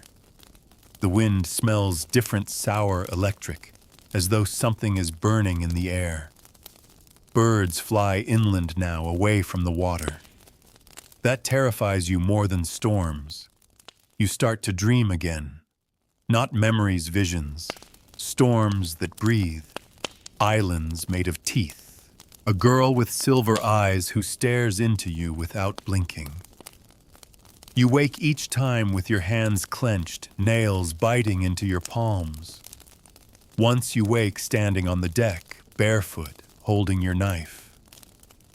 The wind smells different, sour, electric, as though something is burning in the air. Birds fly inland now, away from the water. That terrifies you more than storms. You start to dream again. Not memories, visions. Storms that breathe. Islands made of teeth. A girl with silver eyes who stares into you without blinking. You wake each time with your hands clenched, nails biting into your palms. Once you wake standing on the deck, barefoot, holding your knife.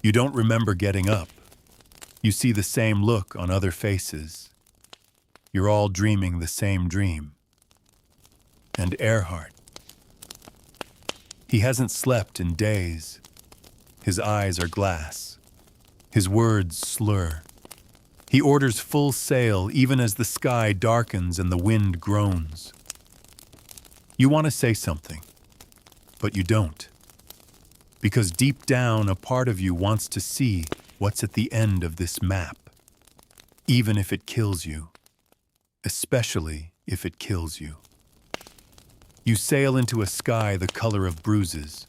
You don't remember getting up. You see the same look on other faces. You're all dreaming the same dream. And Earhart. He hasn't slept in days. His eyes are glass. His words slur. He orders full sail even as the sky darkens and the wind groans. You want to say something, but you don't. Because deep down, a part of you wants to see what's at the end of this map, even if it kills you, especially if it kills you. You sail into a sky the color of bruises.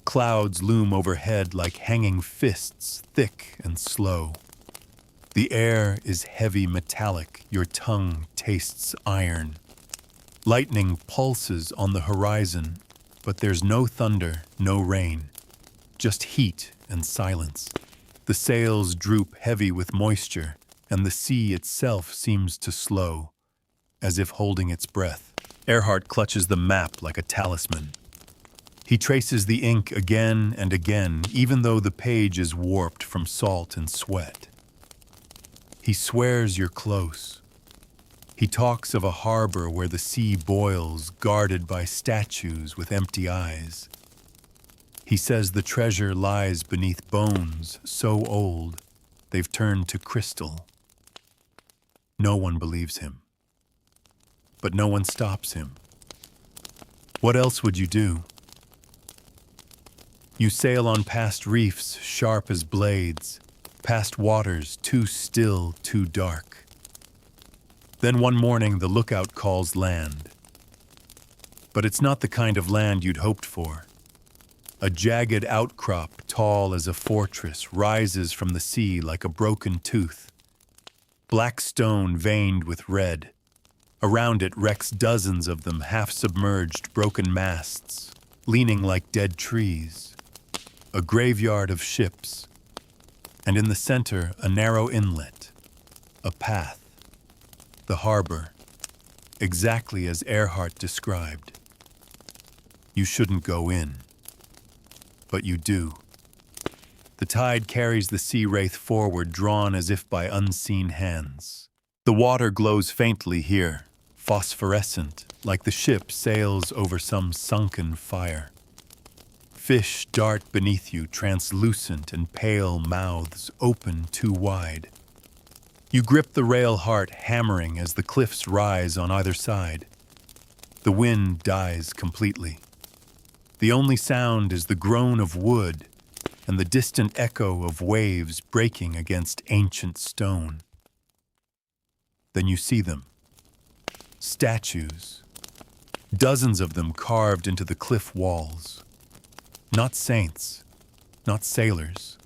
Clouds loom overhead like hanging fists, thick and slow. The air is heavy metallic, your tongue tastes iron. Lightning pulses on the horizon, but there's no thunder, no rain, just heat and silence. The sails droop heavy with moisture, and the sea itself seems to slow, as if holding its breath. Earhart clutches the map like a talisman. He traces the ink again and again, even though the page is warped from salt and sweat. He swears you're close. He talks of a harbor where the sea boils, guarded by statues with empty eyes. He says the treasure lies beneath bones so old they've turned to crystal. No one believes him. But no one stops him. What else would you do? You sail on past reefs sharp as blades, past waters too still, too dark. Then one morning the lookout calls land. But it's not the kind of land you'd hoped for. A jagged outcrop, tall as a fortress, rises from the sea like a broken tooth. Black stone veined with red. Around it wrecks dozens of them, half-submerged, broken masts. leaning like dead trees, a graveyard of ships, and in the center a narrow inlet, a path, the harbor, exactly as Earhart described. You shouldn't go in, but you do. The tide carries the sea wraith forward, drawn as if by unseen hands. The water glows faintly here, phosphorescent, like the ship sails over some sunken fire. Fish dart beneath you, translucent and pale, mouths open too wide. You grip the rail, heart hammering as the cliffs rise on either side. The wind dies completely. The only sound is the groan of wood and the distant echo of waves breaking against ancient stone. Then you see them. Statues. Dozens of them carved into the cliff walls. Not saints, not sailors.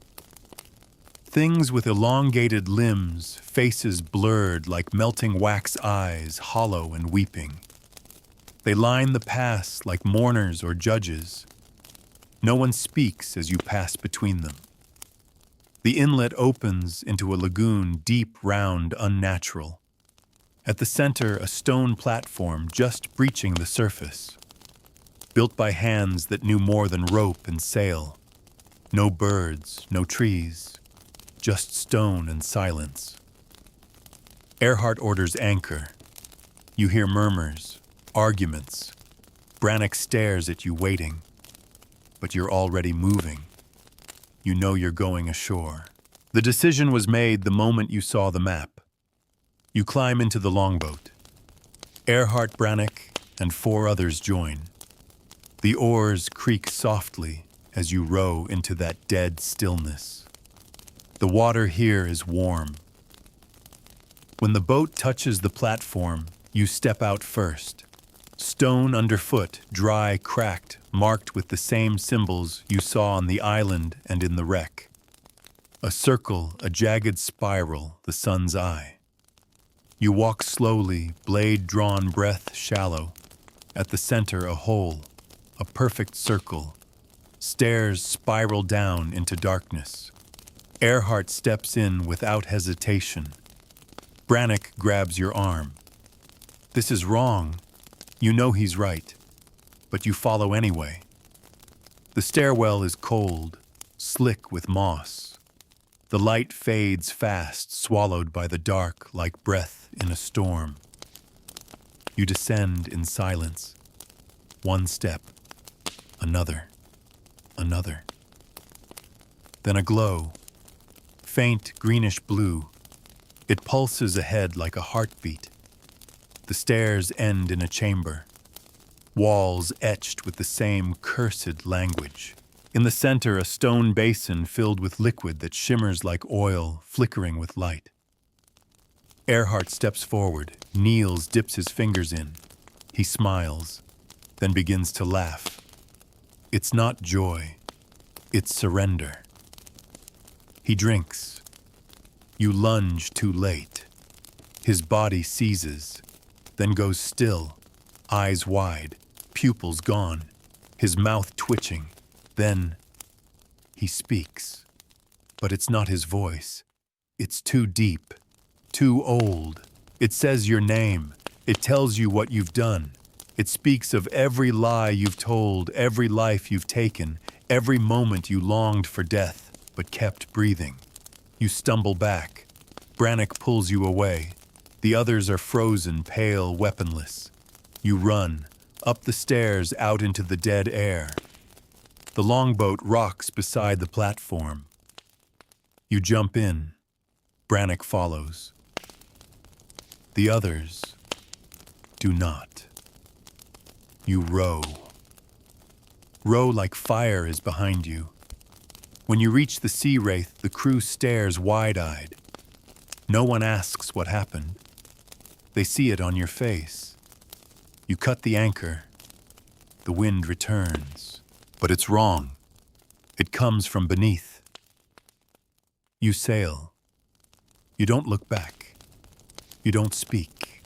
Things with elongated limbs, faces blurred like melting wax eyes, hollow and weeping. They line the pass like mourners or judges. No one speaks as you pass between them. The inlet opens into a lagoon deep, round, unnatural. At the center, a stone platform just breaching the surface. Built by hands that knew more than rope and sail. No birds, no trees, just stone and silence. Earhart orders anchor. You hear murmurs, arguments. Brannock stares at you waiting. But you're already moving. You know you're going ashore. The decision was made the moment you saw the map. You climb into the longboat. Earhart, Brannock, and 4 others join. The oars creak softly as you row into that dead stillness. The water here is warm. When the boat touches the platform, you step out first. Stone underfoot, dry, cracked, marked with the same symbols you saw on the island and in the wreck. A circle, a jagged spiral, the sun's eye. You walk slowly, blade-drawn breath shallow. At the center, a hole, a perfect circle. Stairs spiral down into darkness. Earhart steps in without hesitation. Brannock grabs your arm. This is wrong. You know he's right, but you follow anyway. The stairwell is cold, slick with moss. The light fades fast, swallowed by the dark like breath in a storm. You descend in silence. One step, another, another. Then a glow, faint greenish blue. It pulses ahead like a heartbeat. The stairs end in a chamber. Walls etched with the same cursed language. In the center, a stone basin filled with liquid that shimmers like oil, flickering with light. Earhart steps forward, kneels, dips his fingers in. He smiles, then begins to laugh. It's not joy, it's surrender. He drinks. You lunge too late. His body seizes, then goes still, eyes wide, pupils gone, his mouth twitching. Then he speaks. But it's not his voice. It's too deep, too old. It says your name. It tells you what you've done. It speaks of every lie you've told, every life you've taken, every moment you longed for death, but kept breathing. You stumble back. Brannock pulls you away. The others are frozen, pale, weaponless. You run, up the stairs, out into the dead air. The longboat rocks beside the platform. You jump in. Brannock follows. The others do not. You row. Row like fire is behind you. When you reach the sea wraith, the crew stares wide-eyed. No one asks what happened. They see it on your face. You cut the anchor. The wind returns. But it's wrong. It comes from beneath. You sail. You don't look back. You don't speak.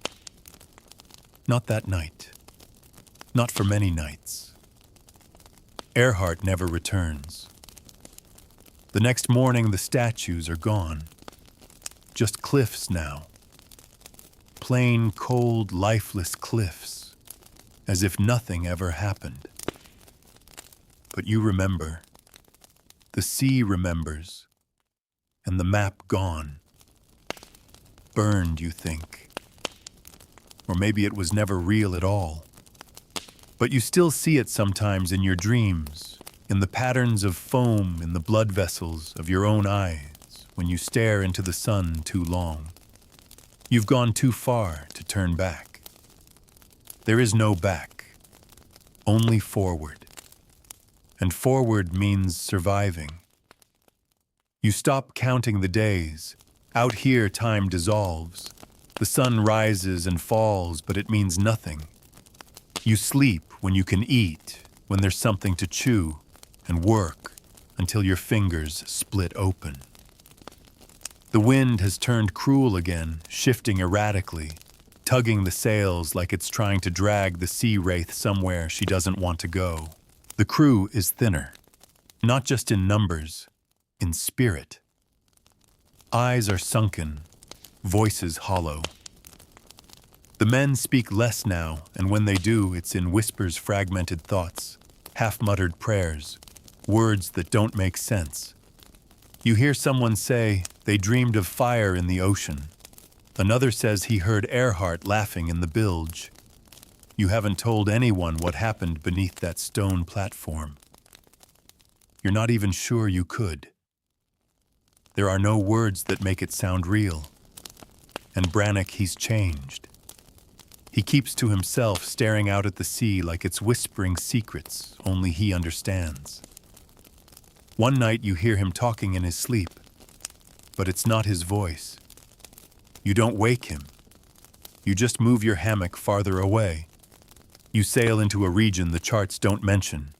Not that night. Not for many nights. Earhart never returns. The next morning, the statues are gone. Just cliffs now. Plain, cold, lifeless cliffs, as if nothing ever happened. But you remember. The sea remembers. And the map gone. Burned, you think. Or maybe it was never real at all. But you still see it sometimes in your dreams, in the patterns of foam in the blood vessels of your own eyes when you stare into the sun too long. You've gone too far to turn back. There is no back, only forward. And forward means surviving. You stop counting the days. Out here, time dissolves. The sun rises and falls, but it means nothing. You sleep when you can eat, when there's something to chew, and work until your fingers split open. The wind has turned cruel again, shifting erratically, tugging the sails like it's trying to drag the sea wraith somewhere she doesn't want to go. The crew is thinner, not just in numbers, in spirit. Eyes are sunken, voices hollow. The men speak less now, and when they do, it's in whispers, fragmented thoughts, half-muttered prayers, words that don't make sense. You hear someone say they dreamed of fire in the ocean. Another says he heard Earhart laughing in the bilge. You haven't told anyone what happened beneath that stone platform. You're not even sure you could. There are no words that make it sound real. And Brannock, he's changed. He keeps to himself, staring out at the sea like it's whispering secrets only he understands. One night you hear him talking in his sleep, but it's not his voice. You don't wake him. You just move your hammock farther away. You sail into a region the charts don't mention.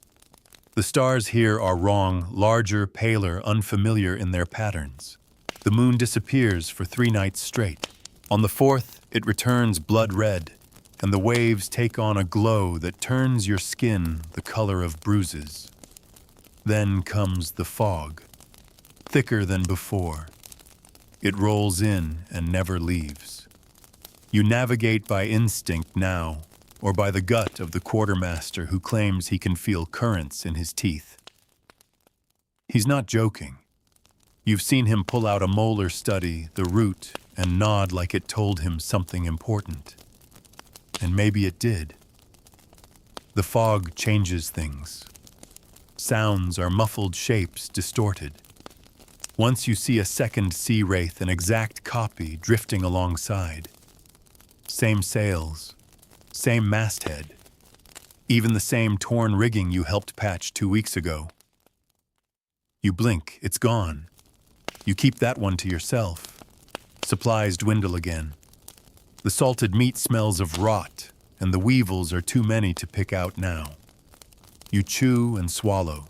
The stars here are wrong, larger, paler, unfamiliar in their patterns. The moon disappears for 3 nights straight. On the 4th, it returns blood red, and the waves take on a glow that turns your skin the color of bruises. Then comes the fog, thicker than before. It rolls in and never leaves. You navigate by instinct now, or by the gut of the quartermaster who claims he can feel currents in his teeth. He's not joking. You've seen him pull out a molar study, the root, and nod like it told him something important. And maybe it did. The fog changes things. Sounds are muffled shapes distorted. Once you see a second sea wraith, an exact copy, drifting alongside. Same sails, same masthead, even the same torn rigging you helped patch 2 weeks ago. You blink, it's gone. You keep that one to yourself. Supplies dwindle again. The salted meat smells of rot, and the weevils are too many to pick out now. You chew and swallow.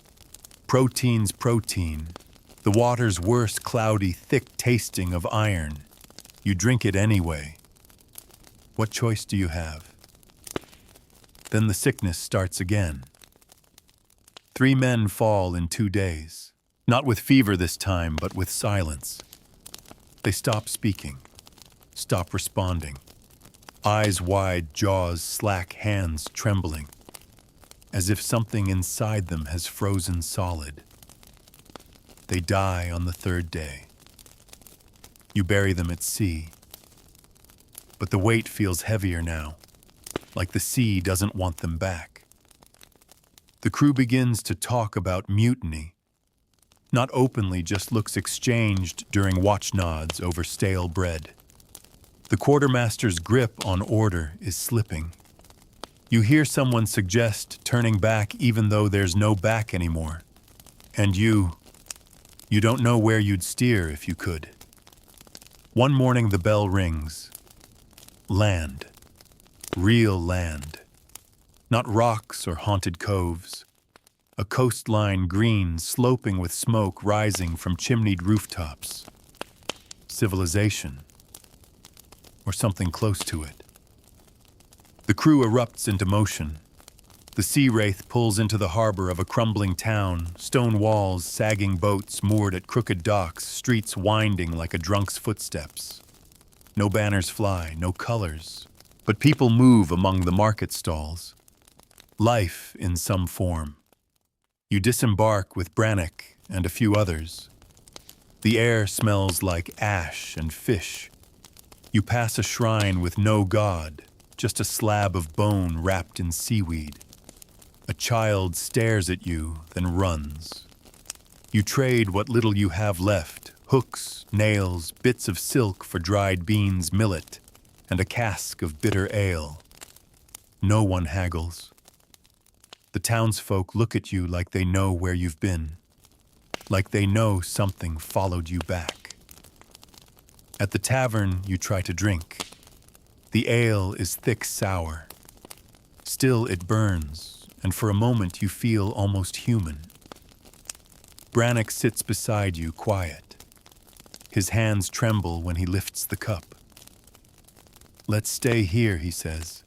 Protein's protein. The water's worse, cloudy, thick tasting of iron. You drink it anyway. What choice do you have? Then the sickness starts again. 3 men fall in 2 days. Not with fever this time, but with silence. They stop speaking, stop responding. Eyes wide, jaws slack, hands trembling. As if something inside them has frozen solid. They die on the 3rd day. You bury them at sea. But the weight feels heavier now, like the sea doesn't want them back. The crew begins to talk about mutiny. Not openly, just looks exchanged during watch nods over stale bread. The quartermaster's grip on order is slipping. You hear someone suggest turning back even though there's no back anymore. And you don't know where you'd steer if you could. One morning the bell rings. Land. Real land. Not rocks or haunted coves. A coastline green, sloping with smoke rising from chimneyed rooftops. Civilization. Or something close to it. The crew erupts into motion. The sea wraith pulls into the harbor of a crumbling town, stone walls, sagging boats moored at crooked docks, streets winding like a drunk's footsteps. No banners fly, no colors, but people move among the market stalls. Life in some form. You disembark with Brannock and a few others. The air smells like ash and fish. You pass a shrine with no god, just a slab of bone wrapped in seaweed. A child stares at you, then runs. You trade what little you have left, hooks, nails, bits of silk for dried beans, millet, and a cask of bitter ale. No one haggles. The townsfolk look at you like they know where you've been, like they know something followed you back. At the tavern, you try to drink. The ale is thick sour. Still, it burns, and for a moment you feel almost human. Brannock sits beside you, quiet. His hands tremble when he lifts the cup. "Let's stay here," he says.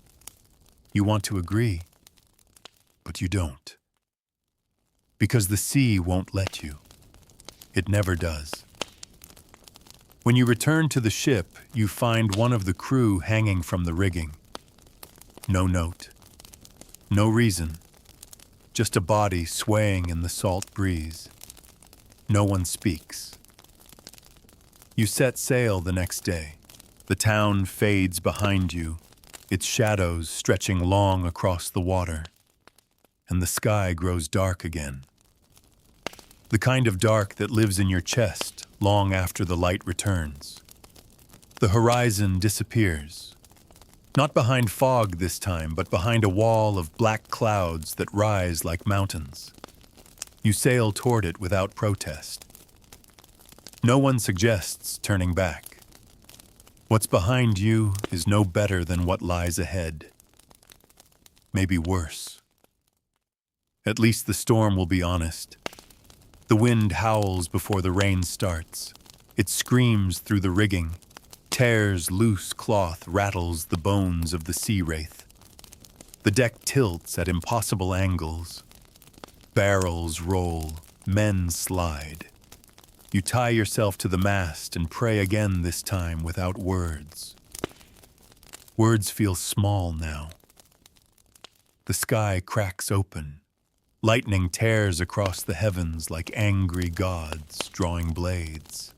You want to agree, but you don't. Because the sea won't let you. It never does. When you return to the ship, you find one of the crew hanging from the rigging. No note. No reason. Just a body swaying in the salt breeze. No one speaks. You set sail the next day. The town fades behind you, its shadows stretching long across the water, and the sky grows dark again. The kind of dark that lives in your chest long after the light returns. The horizon disappears. Not behind fog this time, but behind a wall of black clouds that rise like mountains. You sail toward it without protest. No one suggests turning back. What's behind you is no better than what lies ahead. Maybe worse. At least the storm will be honest. The wind howls before the rain starts. It screams through the rigging, tears loose cloth, rattles the bones of the sea wraith. The deck tilts at impossible angles. Barrels roll, men slide. You tie yourself to the mast and pray again, this time without words. Words feel small now. The sky cracks open. Lightning tears across the heavens like angry gods drawing blades.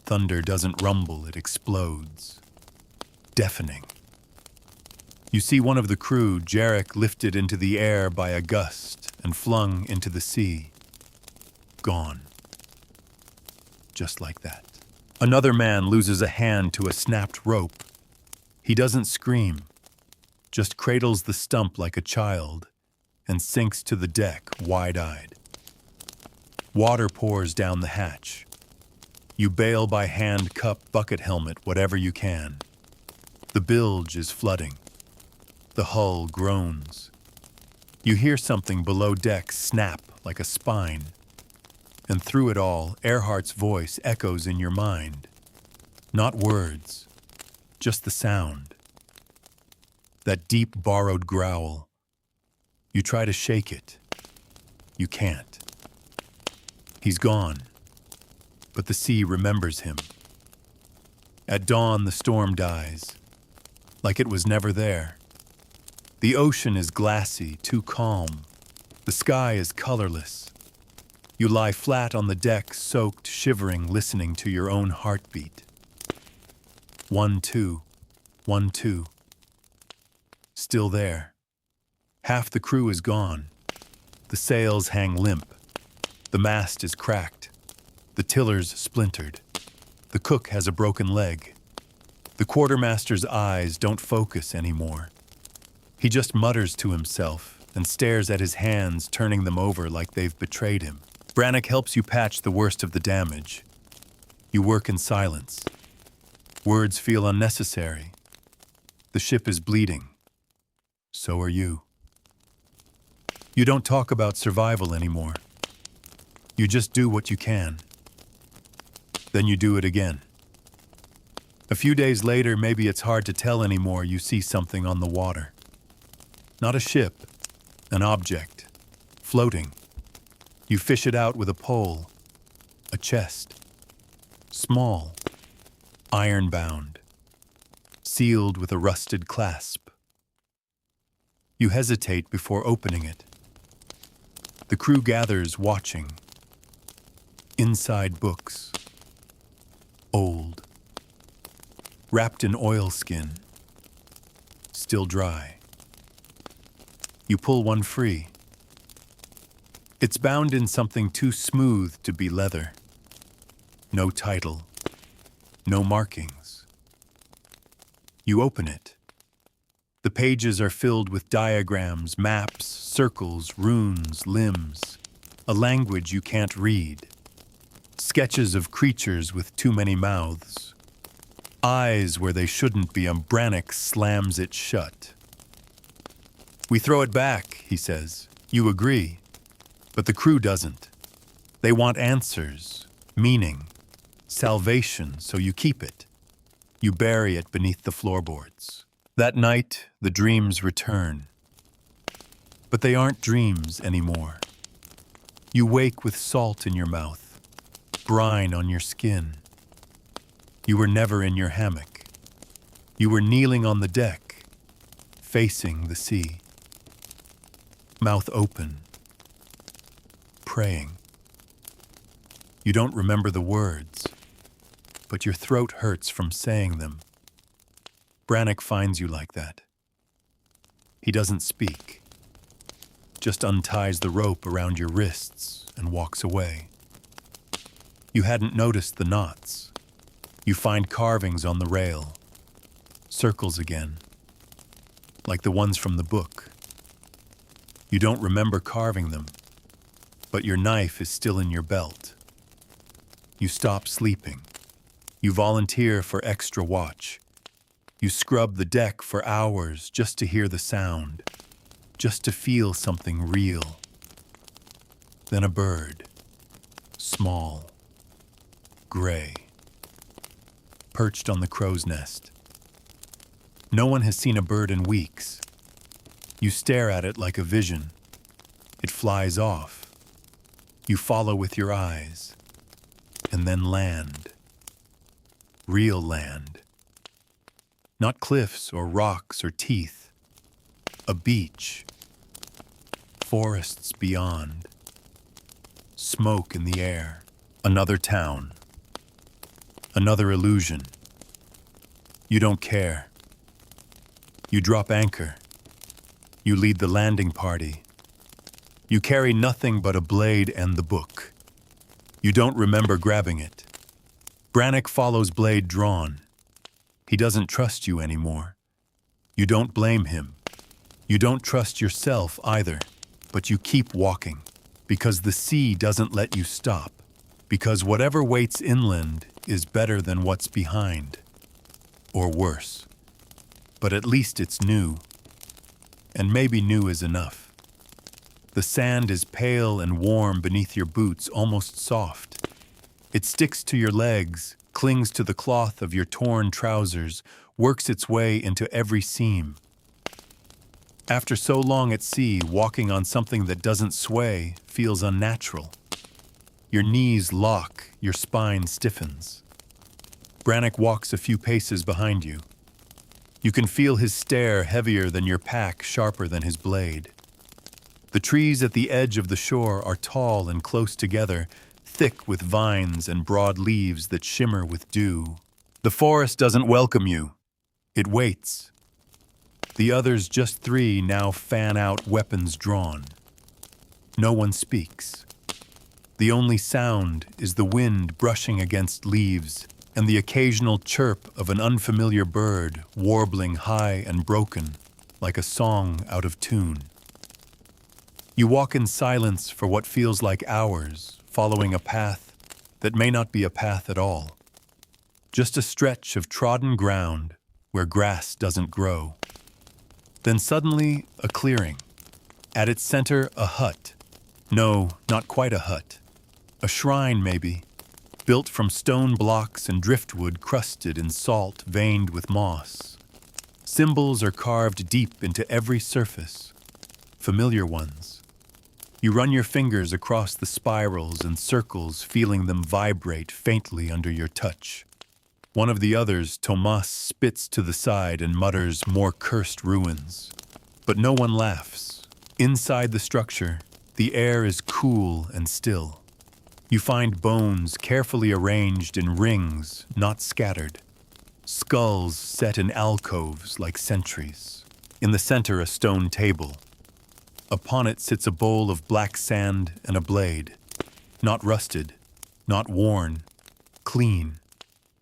Thunder doesn't rumble, it explodes. Deafening. You see one of the crew, Jarek, lifted into the air by a gust and flung into the sea. Gone. Just like that. Another man loses a hand to a snapped rope. He doesn't scream, just cradles the stump like a child and sinks to the deck wide-eyed. Water pours down the hatch. You bail by hand, cup, bucket helmet, whatever you can. The bilge is flooding. The hull groans. You hear something below deck snap like a spine. And through it all, Earhart's voice echoes in your mind. Not words, just the sound. That deep, borrowed growl. You try to shake it. You can't. He's gone, but the sea remembers him. At dawn, the storm dies, like it was never there. The ocean is glassy, too calm. The sky is colorless. You lie flat on the deck, soaked, shivering, listening to your own heartbeat. 1, 2, 1, 2. Still there. Half the crew is gone. The sails hang limp. The mast is cracked. The tillers splintered. The cook has a broken leg. The quartermaster's eyes don't focus anymore. He just mutters to himself and stares at his hands, turning them over like they've betrayed him. Brannock helps you patch the worst of the damage. You work in silence. Words feel unnecessary. The ship is bleeding. So are you. You don't talk about survival anymore. You just do what you can. Then you do it again. A few days later, maybe it's hard to tell anymore, you see something on the water. Not a ship, an object, floating. You fish it out with a pole, a chest, small, iron-bound, sealed with a rusted clasp. You hesitate before opening it. The crew gathers, watching. Inside books, old, wrapped in oilskin, still dry. You pull one free. It's bound in something too smooth to be leather. No title, no markings. You open it. The pages are filled with diagrams, maps, circles, runes, limbs, a language you can't read. Sketches of creatures with too many mouths. Eyes where they shouldn't be. Brannick slams it shut. We throw it back, he says. You agree. But the crew doesn't. They want answers, meaning, salvation, so you keep it. You bury it beneath the floorboards. That night, the dreams return. But they aren't dreams anymore. You wake with salt in your mouth, brine on your skin. You were never in your hammock. You were kneeling on the deck, facing the sea. Mouth open, praying. You don't remember the words, but your throat hurts from saying them. Brannick finds you like that. He doesn't speak, just unties the rope around your wrists and walks away. You hadn't noticed the knots. You find carvings on the rail, circles again, like the ones from the book. You don't remember carving them, but your knife is still in your belt. You stop sleeping. You volunteer for extra watch. You scrub the deck for hours just to hear the sound, just to feel something real. Then a bird, small, gray, perched on the crow's nest. No one has seen a bird in weeks. You stare at it like a vision. It flies off. You follow with your eyes, and then land. Real land. Not cliffs or rocks or teeth. A beach. Forests beyond. Smoke in the air. Another town. Another illusion. You don't care. You drop anchor. You lead the landing party. You carry nothing but a blade and the book. You don't remember grabbing it. Brannick follows blade drawn. He doesn't trust you anymore. You don't blame him. You don't trust yourself either, but you keep walking because the sea doesn't let you stop, because whatever waits inland is better than what's behind, or worse. But at least it's new, and maybe new is enough. The sand is pale and warm beneath your boots, almost soft. It sticks to your legs, clings to the cloth of your torn trousers, works its way into every seam. After so long at sea, walking on something that doesn't sway feels unnatural. Your knees lock, your spine stiffens. Brannick walks a few paces behind you. You can feel his stare heavier than your pack, sharper than his blade. The trees at the edge of the shore are tall and close together, thick with vines and broad leaves that shimmer with dew. The forest doesn't welcome you. It waits. The others, just three, now fan out, weapons drawn. No one speaks. The only sound is the wind brushing against leaves and the occasional chirp of an unfamiliar bird warbling high and broken, like a song out of tune. You walk in silence for what feels like hours, following a path that may not be a path at all. Just a stretch of trodden ground where grass doesn't grow. Then suddenly, a clearing. At its center, a hut. No, not quite a hut. A shrine, maybe, built from stone blocks and driftwood crusted in salt veined with moss. Symbols are carved deep into every surface. familiar ones. You run your fingers across the spirals and circles, feeling them vibrate faintly under your touch. One of the others, Tomas, spits to the side and mutters more cursed ruins. But no one laughs. Inside the structure, the air is cool and still. You find bones carefully arranged in rings, not scattered. Skulls set in alcoves like sentries. In the center, a stone table. Upon it sits a bowl of black sand and a blade. Not rusted, not worn, clean,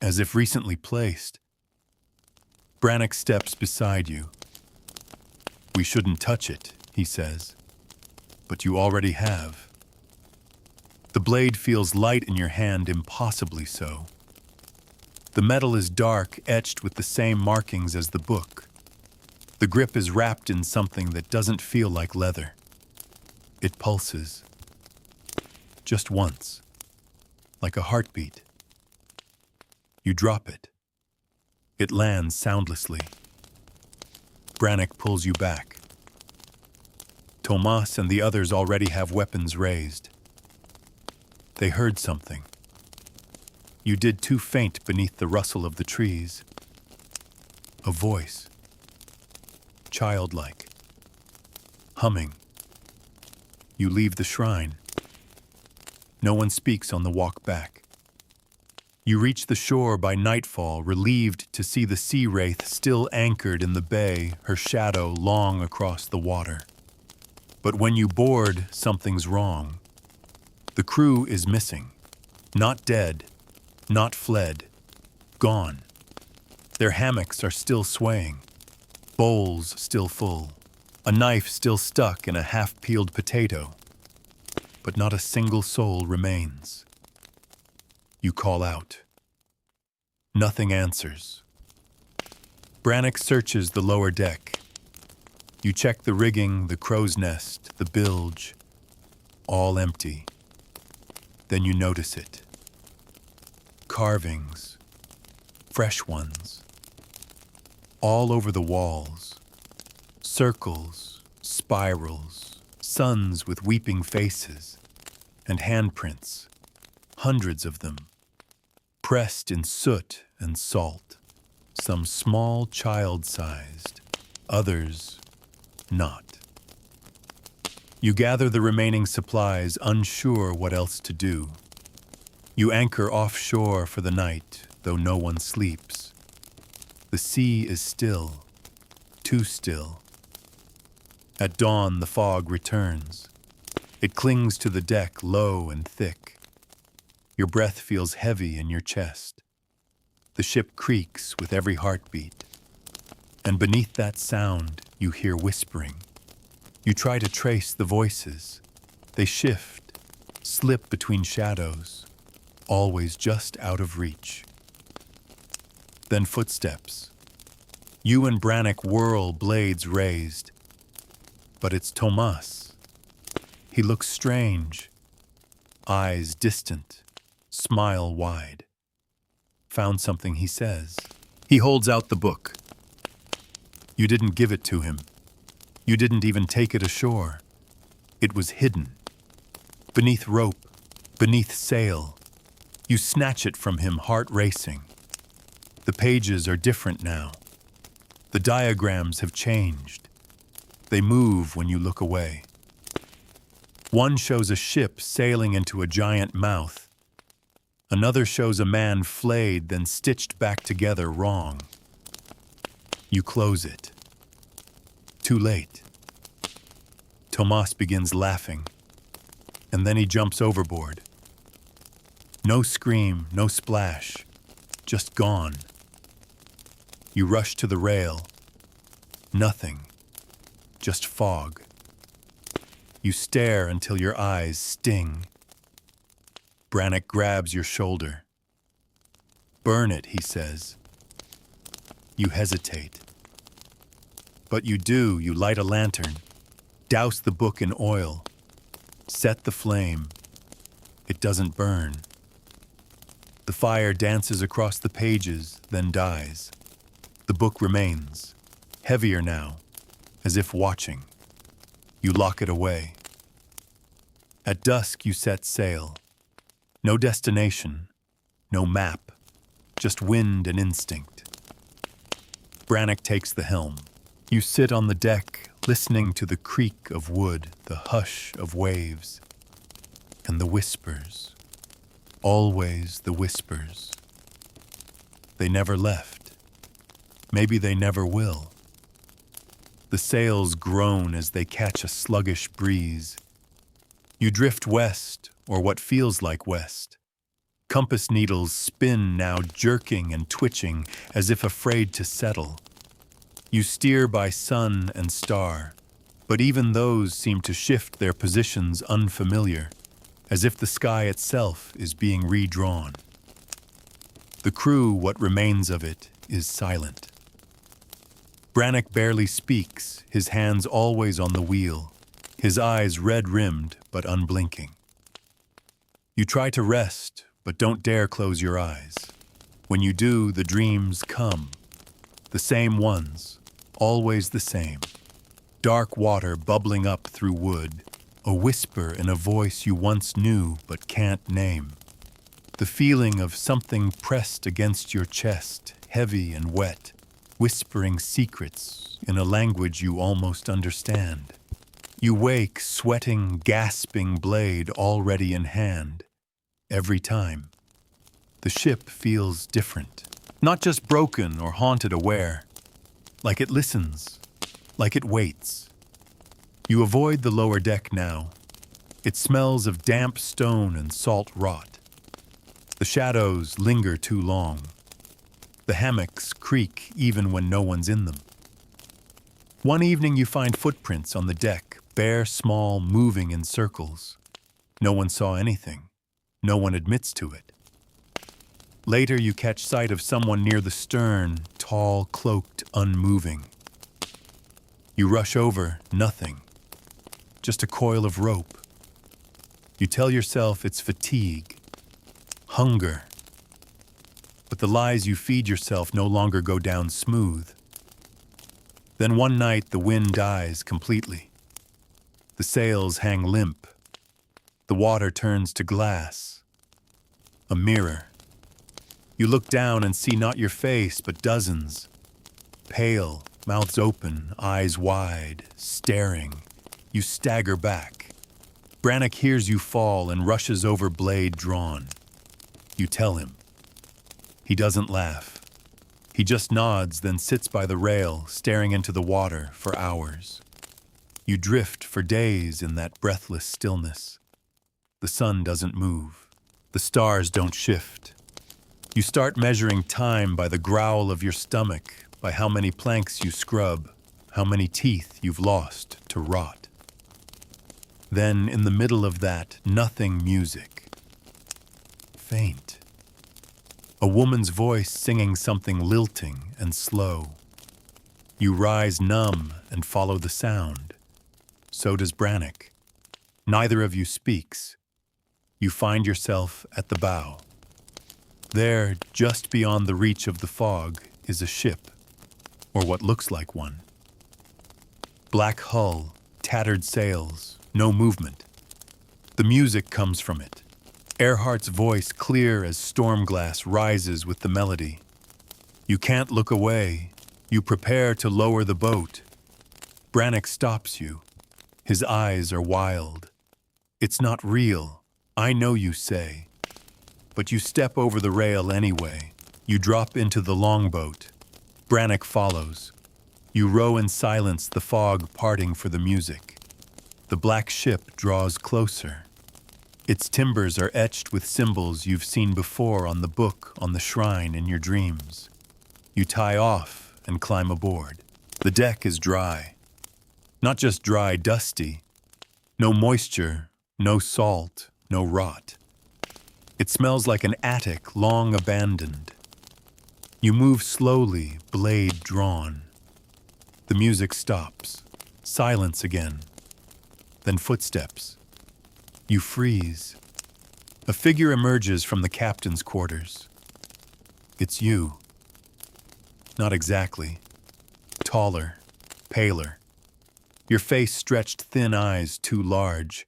as if recently placed. Brannock steps beside you. "We shouldn't touch it," he says. "But you already have." The blade feels light in your hand, impossibly so. The metal is dark, etched with the same markings as the book. The grip is wrapped in something that doesn't feel like leather. It pulses. Just once. Like a heartbeat. You drop it. It lands soundlessly. Brannock pulls you back. Tomas and the others already have weapons raised. They heard something. You did too faint beneath the rustle of the trees. A voice. Childlike. Humming. You leave the shrine. No one speaks on the walk back. You reach the shore by nightfall, relieved to see the sea wraith still anchored in the bay, her shadow long across the water. But when you board, something's wrong. The crew is missing. Not dead, not fled, gone. Their hammocks are still swaying, bowls still full, a knife still stuck in a half-peeled potato. But not a single soul remains. You call out. Nothing answers. Brannock searches the lower deck. You check the rigging, the crow's nest, the bilge, all empty. Then you notice it. Carvings, fresh ones, all over the walls. Circles, spirals, suns with weeping faces, and handprints, hundreds of them, pressed in soot and salt, some small child-sized, others not. You gather the remaining supplies, unsure what else to do. You anchor offshore for the night, though no one sleeps. The sea is still, too still. At dawn, the fog returns. It clings to the deck, low and thick. Your breath feels heavy in your chest. The ship creaks with every heartbeat. And beneath that sound, you hear whispering. You try to trace the voices. They shift, slip between shadows, always just out of reach. Then footsteps. You and Brannock whirl, blades raised. But it's Tomas. He looks strange, eyes distant, smile wide. Found something, he says. He holds out the book. You didn't give it to him. You didn't even take it ashore. It was hidden. Beneath rope, beneath sail. You snatch it from him, heart racing. The pages are different now. The diagrams have changed. They move when you look away. One shows a ship sailing into a giant mouth. Another shows a man flayed, then stitched back together wrong. You close it. Too late. Tomas begins laughing, and then he jumps overboard. No scream, no splash, just gone. You rush to the rail. Nothing, just fog. You stare until your eyes sting. Brannock grabs your shoulder. "Burn it," he says. You hesitate. But you do. You light a lantern, douse the book in oil, set the flame. It doesn't burn. The fire dances across the pages, then dies. The book remains, heavier now, as if watching. You lock it away. At dusk, you set sail. No destination, no map, just wind and instinct. Brannock takes the helm. You sit on the deck, listening to the creak of wood, the hush of waves, and the whispers. Always the whispers. They never left. Maybe they never will. The sails groan as they catch a sluggish breeze. You drift west, or what feels like west. Compass needles spin now, jerking and twitching as if afraid to settle. You steer by sun and star, but even those seem to shift their positions unfamiliar, as if the sky itself is being redrawn. The crew, what remains of it, is silent. Brannock barely speaks, his hands always on the wheel, his eyes red-rimmed but unblinking. You try to rest, but don't dare close your eyes. When you do, the dreams come. The same ones, always the same. Dark water bubbling up through wood, a whisper in a voice you once knew but can't name. The feeling of something pressed against your chest, heavy and wet, whispering secrets in a language you almost understand. You wake, sweating, gasping, blade already in hand. Every time. The ship feels different. Not just broken or haunted aware. Like it listens. Like it waits. You avoid the lower deck now. It smells of damp stone and salt rot. The shadows linger too long. The hammocks creak even when no one's in them. One evening you find footprints on the deck, bare, small, moving in circles. No one saw anything. No one admits to it. Later you catch sight of someone near the stern, tall, cloaked, unmoving. You rush over, nothing. Just a coil of rope. You tell yourself it's fatigue, hunger. But the lies you feed yourself no longer go down smooth. Then one night the wind dies completely. The sails hang limp. The water turns to glass. A mirror. You look down and see not your face, but dozens. Pale, mouths open, eyes wide, staring. You stagger back. Brannock hears you fall and rushes over, blade drawn. You tell him. He doesn't laugh. He just nods, then sits by the rail, staring into the water for hours. You drift for days in that breathless stillness. The sun doesn't move. The stars don't shift. You start measuring time by the growl of your stomach, by how many planks you scrub, how many teeth you've lost to rot. Then, in the middle of that, nothing music. Faint. A woman's voice singing something lilting and slow. You rise numb and follow the sound. So does Brannock. Neither of you speaks. You find yourself at the bow. There, just beyond the reach of the fog, is a ship, or what looks like one. Black hull, tattered sails, no movement. The music comes from it. Earhart's voice, clear as storm glass, rises with the melody. You can't look away. You prepare to lower the boat. Brannock stops you. His eyes are wild. It's not real. I know, you say. But you step over the rail anyway. You drop into the longboat. Brannock follows. You row in silence, the fog parting for the music. The black ship draws closer. Its timbers are etched with symbols you've seen before on the book on the shrine in your dreams. You tie off and climb aboard. The deck is dry. Not just dry, dusty. No moisture, no salt, no rot. It smells like an attic long abandoned. You move slowly, blade drawn. The music stops. Silence again. Then footsteps. You freeze. A figure emerges from the captain's quarters. It's you. Not exactly. Taller, paler. Your face stretched thin eyes too large,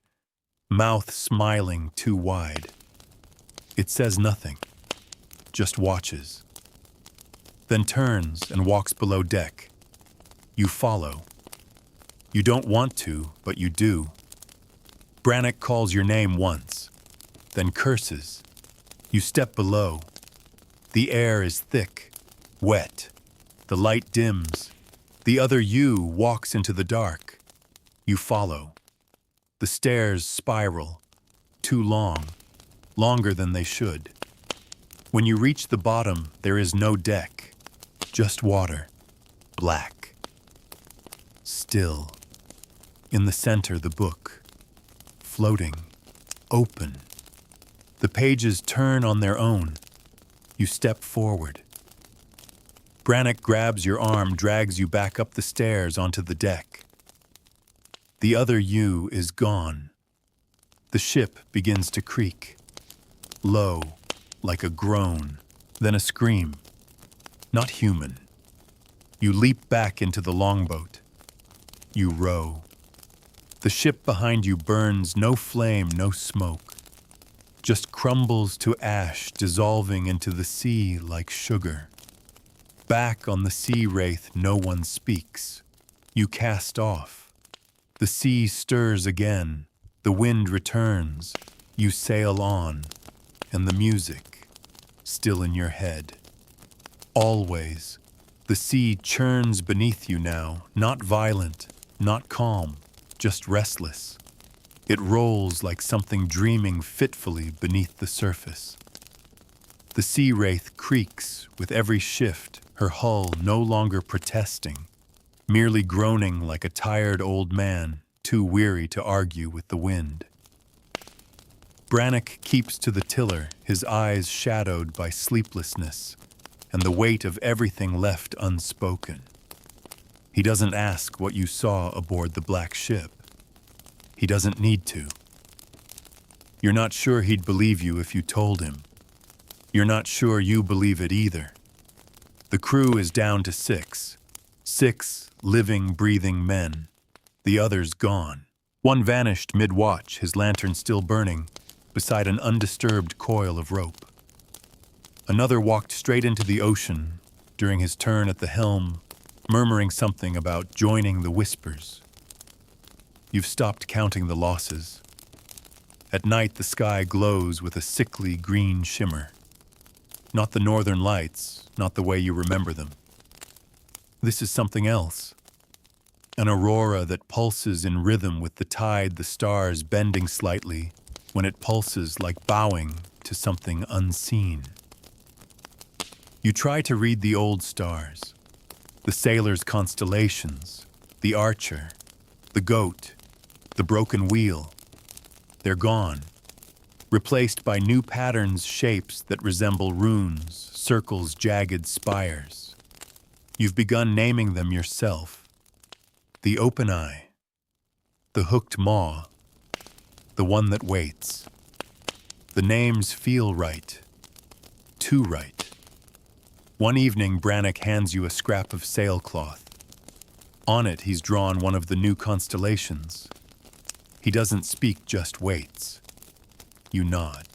mouth smiling too wide. It says nothing, just watches. Then turns and walks below deck. You follow. You don't want to, but you do. Brannock calls your name once, then curses. You step below. The air is thick, wet. The light dims. The other you walks into the dark. You follow. The stairs spiral, too long, longer than they should. When you reach the bottom, there is no deck, just water, black. Still. In the center, the book, floating, open. The pages turn on their own. You step forward. Brannock grabs your arm, drags you back up the stairs onto the deck. The other you is gone. The ship begins to creak. Low, like a groan, then a scream. Not human. You leap back into the longboat. You row. The ship behind you burns, no flame, no smoke. Just crumbles to ash, dissolving into the sea like sugar. Back on the sea wraith, no one speaks. You cast off. The sea stirs again. The wind returns. You sail on. And the music, still in your head. Always. The sea churns beneath you now, not violent, not calm, just restless. It rolls like something dreaming fitfully beneath the surface. The sea wraith creaks with every shift, her hull no longer protesting, merely groaning like a tired old man, too weary to argue with the wind. Brannock keeps to the tiller, his eyes shadowed by sleeplessness and the weight of everything left unspoken. He doesn't ask what you saw aboard the black ship. He doesn't need to. You're not sure he'd believe you if you told him. You're not sure you believe it either. The crew is down to 6. 6 living, breathing men. The others gone. One vanished mid-watch, his lantern still burning, beside an undisturbed coil of rope. Another walked straight into the ocean during his turn at the helm, murmuring something about joining the whispers. You've stopped counting the losses. At night, the sky glows with a sickly green shimmer. Not the northern lights, not the way you remember them. This is something else. An aurora that pulses in rhythm with the tide, the stars bending slightly when it pulses like bowing to something unseen. You try to read the old stars, the sailor's constellations, the archer, the goat, the broken wheel. They're gone, replaced by new patterns, shapes that resemble runes, circles, jagged spires. You've begun naming them yourself. The open eye, the hooked maw, the one that waits. The names feel right, too right. One evening, Brannock hands you a scrap of sailcloth. On it, he's drawn one of the new constellations. He doesn't speak, just waits. You nod.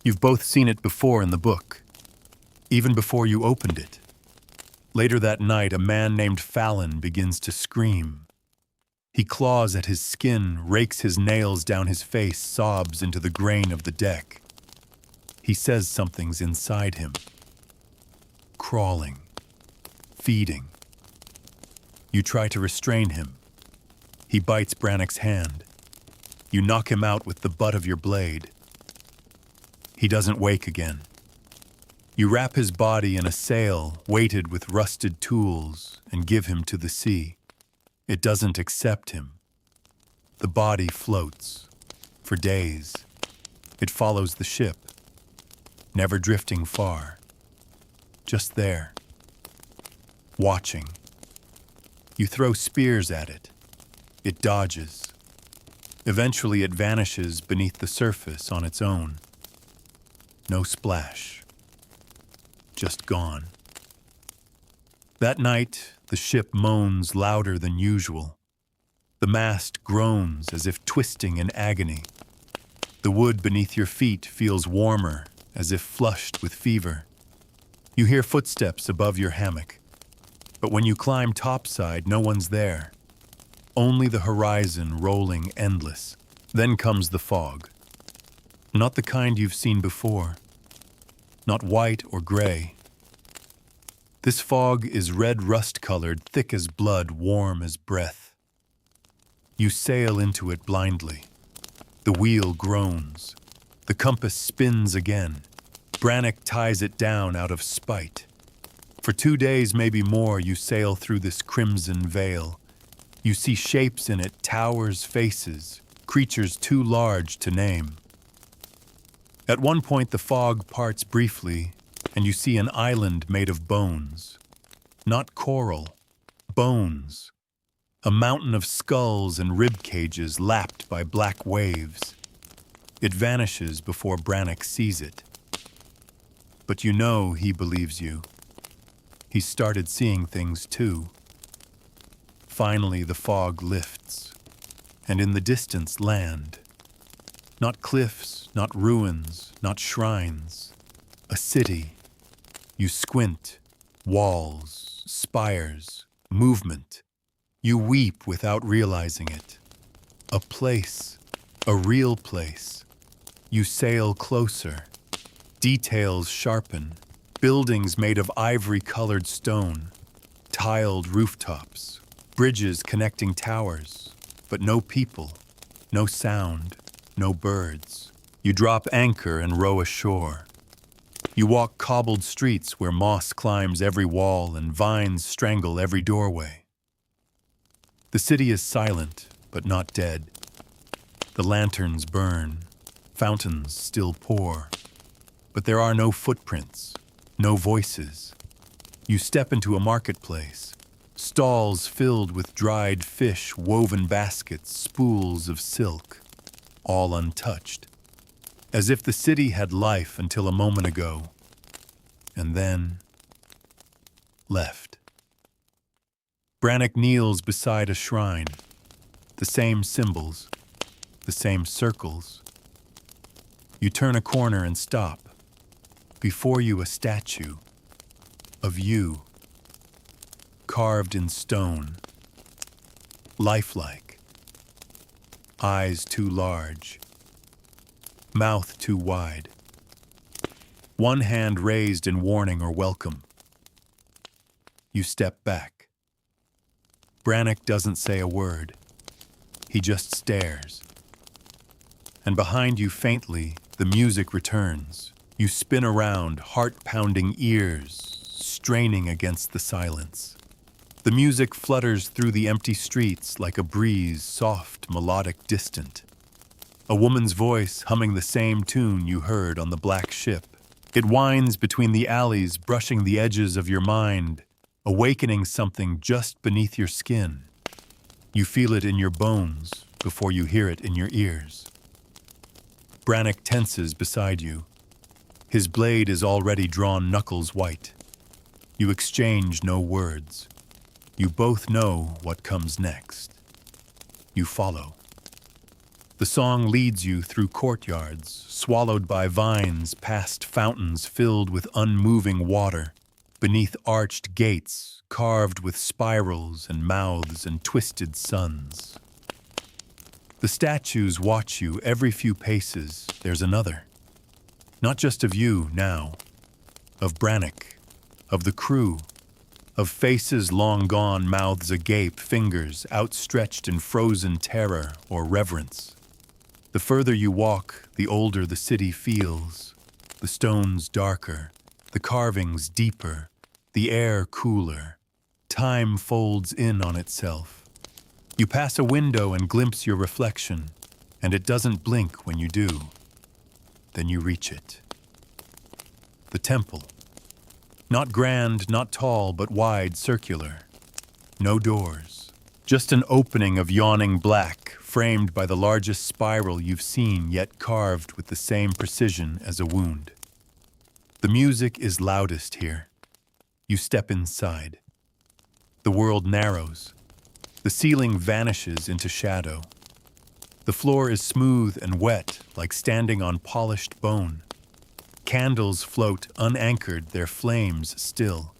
You've both seen it before in the book, even before you opened it. Later that night, a man named Fallon begins to scream. He claws at his skin, rakes his nails down his face, sobs into the grain of the deck. He says something's inside him. Crawling, feeding. You try to restrain him. He bites Brannock's hand. You knock him out with the butt of your blade. He doesn't wake again. You wrap his body in a sail weighted with rusted tools and give him to the sea. It doesn't accept him. The body floats. For days. It follows the ship, never drifting far. Just there. Watching. You throw spears at it. It dodges. Eventually it vanishes beneath the surface on its own. No splash. Just gone. That night, the ship moans louder than usual. The mast groans as if twisting in agony. The wood beneath your feet feels warmer, as if flushed with fever. You hear footsteps above your hammock, but when you climb topside, no one's there. Only the horizon rolling endless. Then comes the fog. Not the kind you've seen before. Not white or gray. This fog is red rust-colored, thick as blood, warm as breath. You sail into it blindly. The wheel groans. The compass spins again. Brannock ties it down out of spite. For 2 days, maybe more, you sail through this crimson veil. You see shapes in it, towers, faces, creatures too large to name. At one point, the fog parts briefly, and you see an island made of bones. Not coral, bones. A mountain of skulls and rib cages lapped by black waves. It vanishes before Brannock sees it. But you know he believes you. He started seeing things too. Finally, the fog lifts, and in the distance, land. Not cliffs, not ruins, not shrines. A city. You squint. Walls, spires, movement. You weep without realizing it. A place, a real place. You sail closer. Details sharpen. Buildings made of ivory-colored stone. Tiled rooftops. Bridges connecting towers. But no people, no sound, no birds. You drop anchor and row ashore. You walk cobbled streets where moss climbs every wall and vines strangle every doorway. The city is silent, but not dead. The lanterns burn, fountains still pour. But there are no footprints, no voices. You step into a marketplace, stalls filled with dried fish, woven baskets, spools of silk, all untouched. As if the city had life until a moment ago, and then left. Brannock kneels beside a shrine, the same symbols, the same circles. You turn a corner and stop. Before you a statue of you, carved in stone, lifelike, eyes too large, mouth too wide, one hand raised in warning or welcome. You step back. Brannock doesn't say a word. He just stares. And behind you faintly, the music returns. You spin around, heart-pounding ears, straining against the silence. The music flutters through the empty streets like a breeze, soft, melodic, distant. A woman's voice humming the same tune you heard on the black ship. It winds between the alleys, brushing the edges of your mind, awakening something just beneath your skin. You feel it in your bones before you hear it in your ears. Brannock tenses beside you. His blade is already drawn knuckles white. You exchange no words. You both know what comes next. You follow. The song leads you through courtyards, swallowed by vines, past fountains filled with unmoving water, beneath arched gates, carved with spirals and mouths and twisted suns. The statues watch you every few paces. There's another. Not just of you now, of Brannock, of the crew, of faces long gone, mouths agape, fingers outstretched in frozen terror or reverence. The further you walk, the older the city feels, the stones darker, the carvings deeper, the air cooler. Time folds in on itself. You pass a window and glimpse your reflection, and it doesn't blink when you do. Then you reach it. The temple. Not grand, not tall, but wide, circular. No doors. Just an opening of yawning black, framed by the largest spiral you've seen, yet carved with the same precision as a wound. The music is loudest here. You step inside. The world narrows. The ceiling vanishes into shadow. The floor is smooth and wet, like standing on polished bone. Candles float unanchored, their flames still.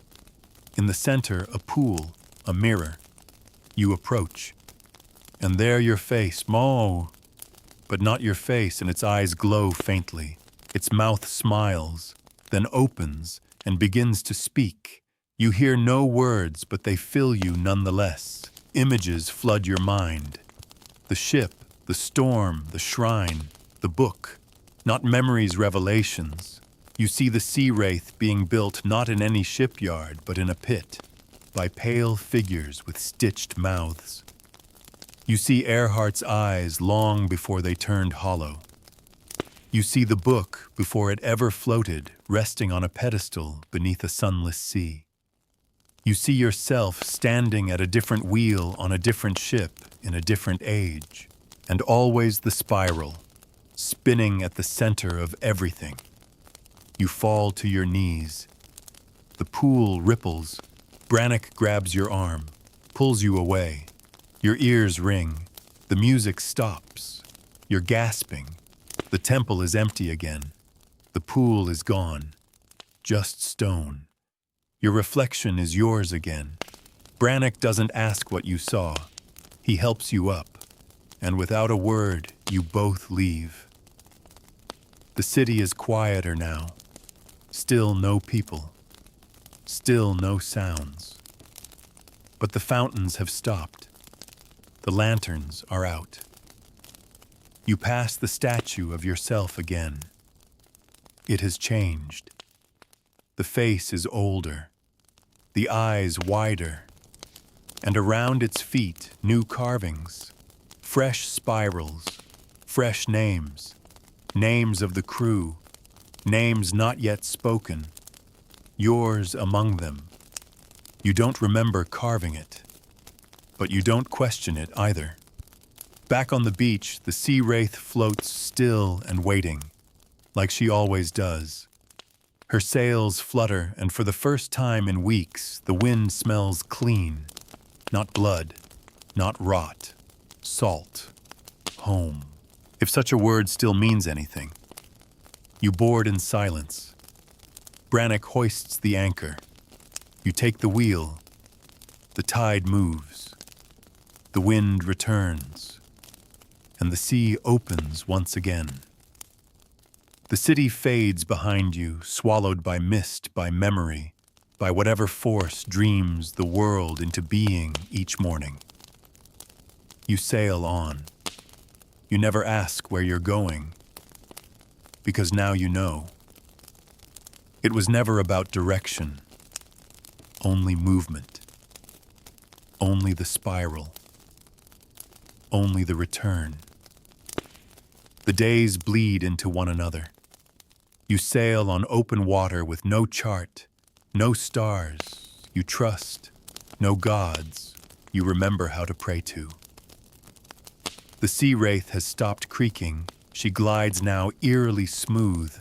In the center, a pool, a mirror. You approach. And there your face, but not your face, and its eyes glow faintly. Its mouth smiles, then opens and begins to speak. You hear no words, but they fill you nonetheless. Images flood your mind. The ship, the storm, the shrine, the book. Not memories, revelations. You see the sea wraith being built not in any shipyard, but in a pit, by pale figures with stitched mouths. You see Earhart's eyes long before they turned hollow. You see the book before it ever floated, resting on a pedestal beneath a sunless sea. You see yourself standing at a different wheel on a different ship in a different age, and always the spiral, spinning at the center of everything. You fall to your knees. The pool ripples. Brannock grabs your arm, pulls you away. Your ears ring. The music stops. You're gasping. The temple is empty again. The pool is gone. Just stone. Your reflection is yours again. Brannock doesn't ask what you saw. He helps you up. And without a word, you both leave. The city is quieter now. Still no people. Still no sounds. But the fountains have stopped. The lanterns are out. You pass the statue of yourself again. It has changed. The face is older, the eyes wider, and around its feet new carvings, fresh spirals, fresh names, names of the crew, names not yet spoken, yours among them. You don't remember carving it, but you don't question it either. Back on the beach, the sea wraith floats still and waiting, like she always does. Her sails flutter, and for the first time in weeks, the wind smells clean. Not blood, not rot, salt, home. If such a word still means anything. You board in silence. Brannock hoists the anchor. You take the wheel. The tide moves. The wind returns. And the sea opens once again. The city fades behind you, swallowed by mist, by memory, by whatever force dreams the world into being each morning. You sail on. You never ask where you're going, because now you know. It was never about direction, only movement, only the spiral, only the return. The days bleed into one another. You sail on open water with no chart, no stars, you trust, no gods, you remember how to pray to. The sea wraith has stopped creaking. She glides now eerily smooth,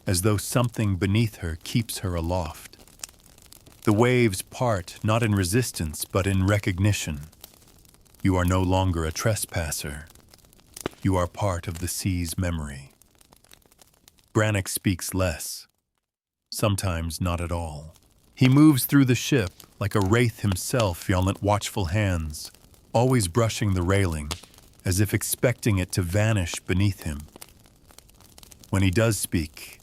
as though something beneath her keeps her aloft. The waves part not in resistance, but in recognition. You are no longer a trespasser. You are part of the sea's memory. Brannock speaks less, sometimes not at all. He moves through the ship like a wraith himself, yellant watchful hands, always brushing the railing, as if expecting it to vanish beneath him. When he does speak,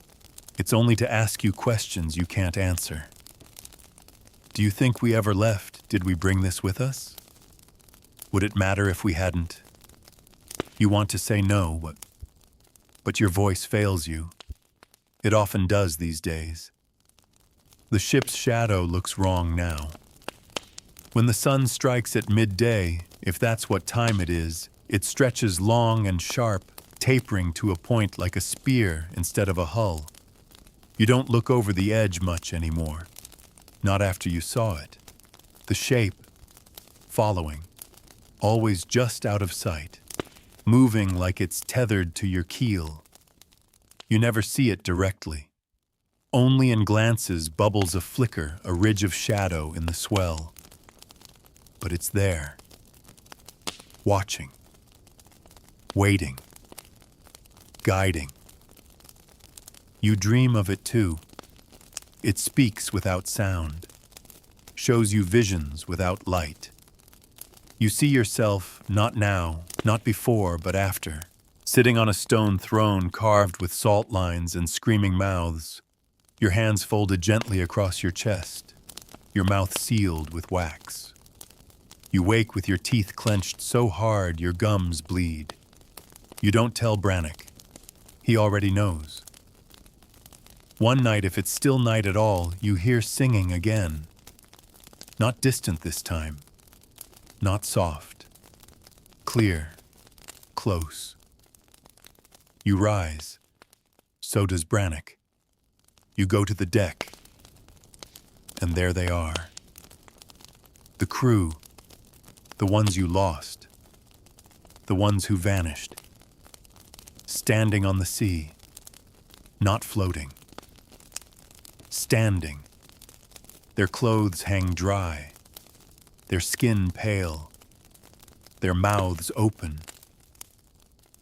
it's only to ask you questions you can't answer. Do you think we ever left? Did we bring this with us? Would it matter if we hadn't? You want to say no, but your voice fails you. It often does these days. The ship's shadow looks wrong now. When the sun strikes at midday, if that's what time it is, it stretches long and sharp, tapering to a point like a spear instead of a hull. You don't look over the edge much anymore. Not after you saw it. The shape, following, always just out of sight, moving like it's tethered to your keel. You never see it directly. Only in glances bubbles a flicker, a ridge of shadow in the swell. But it's there, watching, waiting, guiding. You dream of it too. It speaks without sound, shows you visions without light. You see yourself not now, not before, but after, sitting on a stone throne carved with salt lines and screaming mouths, your hands folded gently across your chest, your mouth sealed with wax. You wake with your teeth clenched so hard your gums bleed. You don't tell Brannock. He already knows. One night, if it's still night at all, you hear singing again. Not distant this time. Not soft. Clear. Close. You rise. So does Brannock. You go to the deck. And there they are. The crew. The ones you lost. The ones who vanished. Standing on the sea. Not floating. Standing. Their clothes hang dry. Their skin pale. Their mouths open.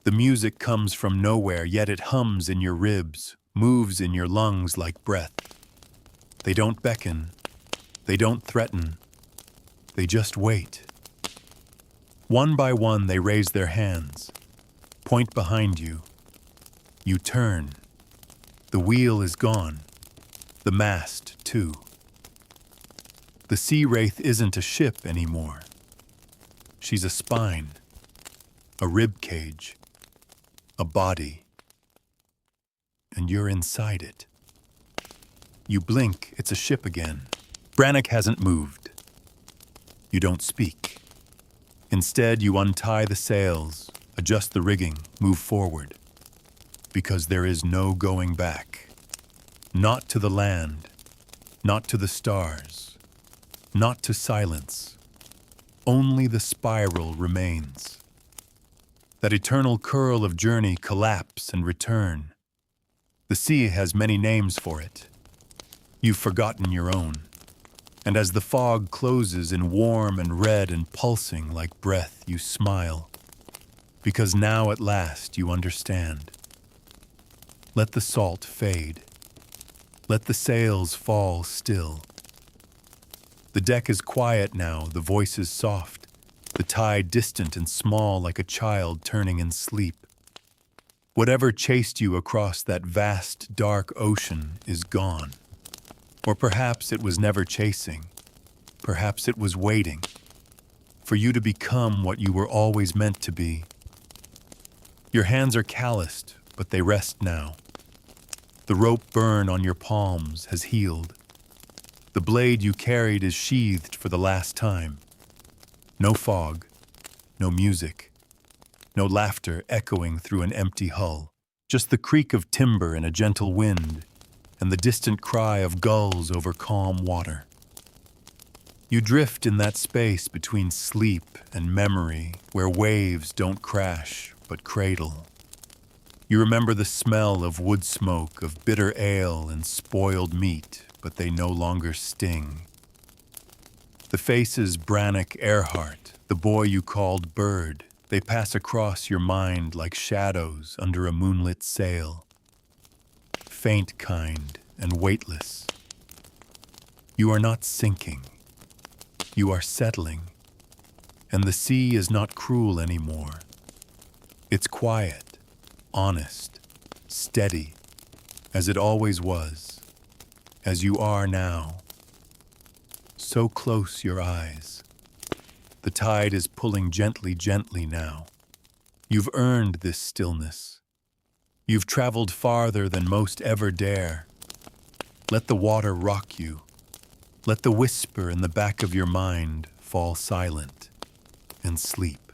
The music comes from nowhere, yet it hums in your ribs, moves in your lungs like breath. They don't beckon. They don't threaten. They just wait. One by one, they raise their hands, point behind you. You turn. The wheel is gone. The mast, too. The sea wraith isn't a ship anymore. She's a spine, a rib cage, a body. And you're inside it. You blink, it's a ship again. Brannock hasn't moved. You don't speak. Instead, you untie the sails, adjust the rigging, move forward. Because there is no going back. Not to the land, not to the stars, not to silence. Only the spiral remains. That eternal curl of journey, collapse and return. The sea has many names for it. You've forgotten your own. And as the fog closes in warm and red and pulsing like breath, you smile. Because now at last you understand. Let the salt fade. Let the sails fall still. The deck is quiet now, the voice is soft, the tide distant and small like a child turning in sleep. Whatever chased you across that vast, dark ocean is gone. Or perhaps it was never chasing. Perhaps it was waiting for you to become what you were always meant to be. Your hands are calloused, but they rest now. The rope burn on your palms has healed. The blade you carried is sheathed for the last time. No fog, no music, no laughter echoing through an empty hull. Just the creak of timber in a gentle wind and the distant cry of gulls over calm water. You drift in that space between sleep and memory where waves don't crash but cradle. You remember the smell of wood smoke, of bitter ale and spoiled meat, but they no longer sting. The faces Brannock Earhart, the boy you called Bird, they pass across your mind like shadows under a moonlit sail. Faint kind and weightless. You are not sinking. You are settling. And the sea is not cruel anymore. It's quiet, honest, steady, as it always was, as you are now. So close your eyes. The tide is pulling gently, gently now. You've earned this stillness. You've traveled farther than most ever dare. Let the water rock you. Let the whisper in the back of your mind fall silent and sleep.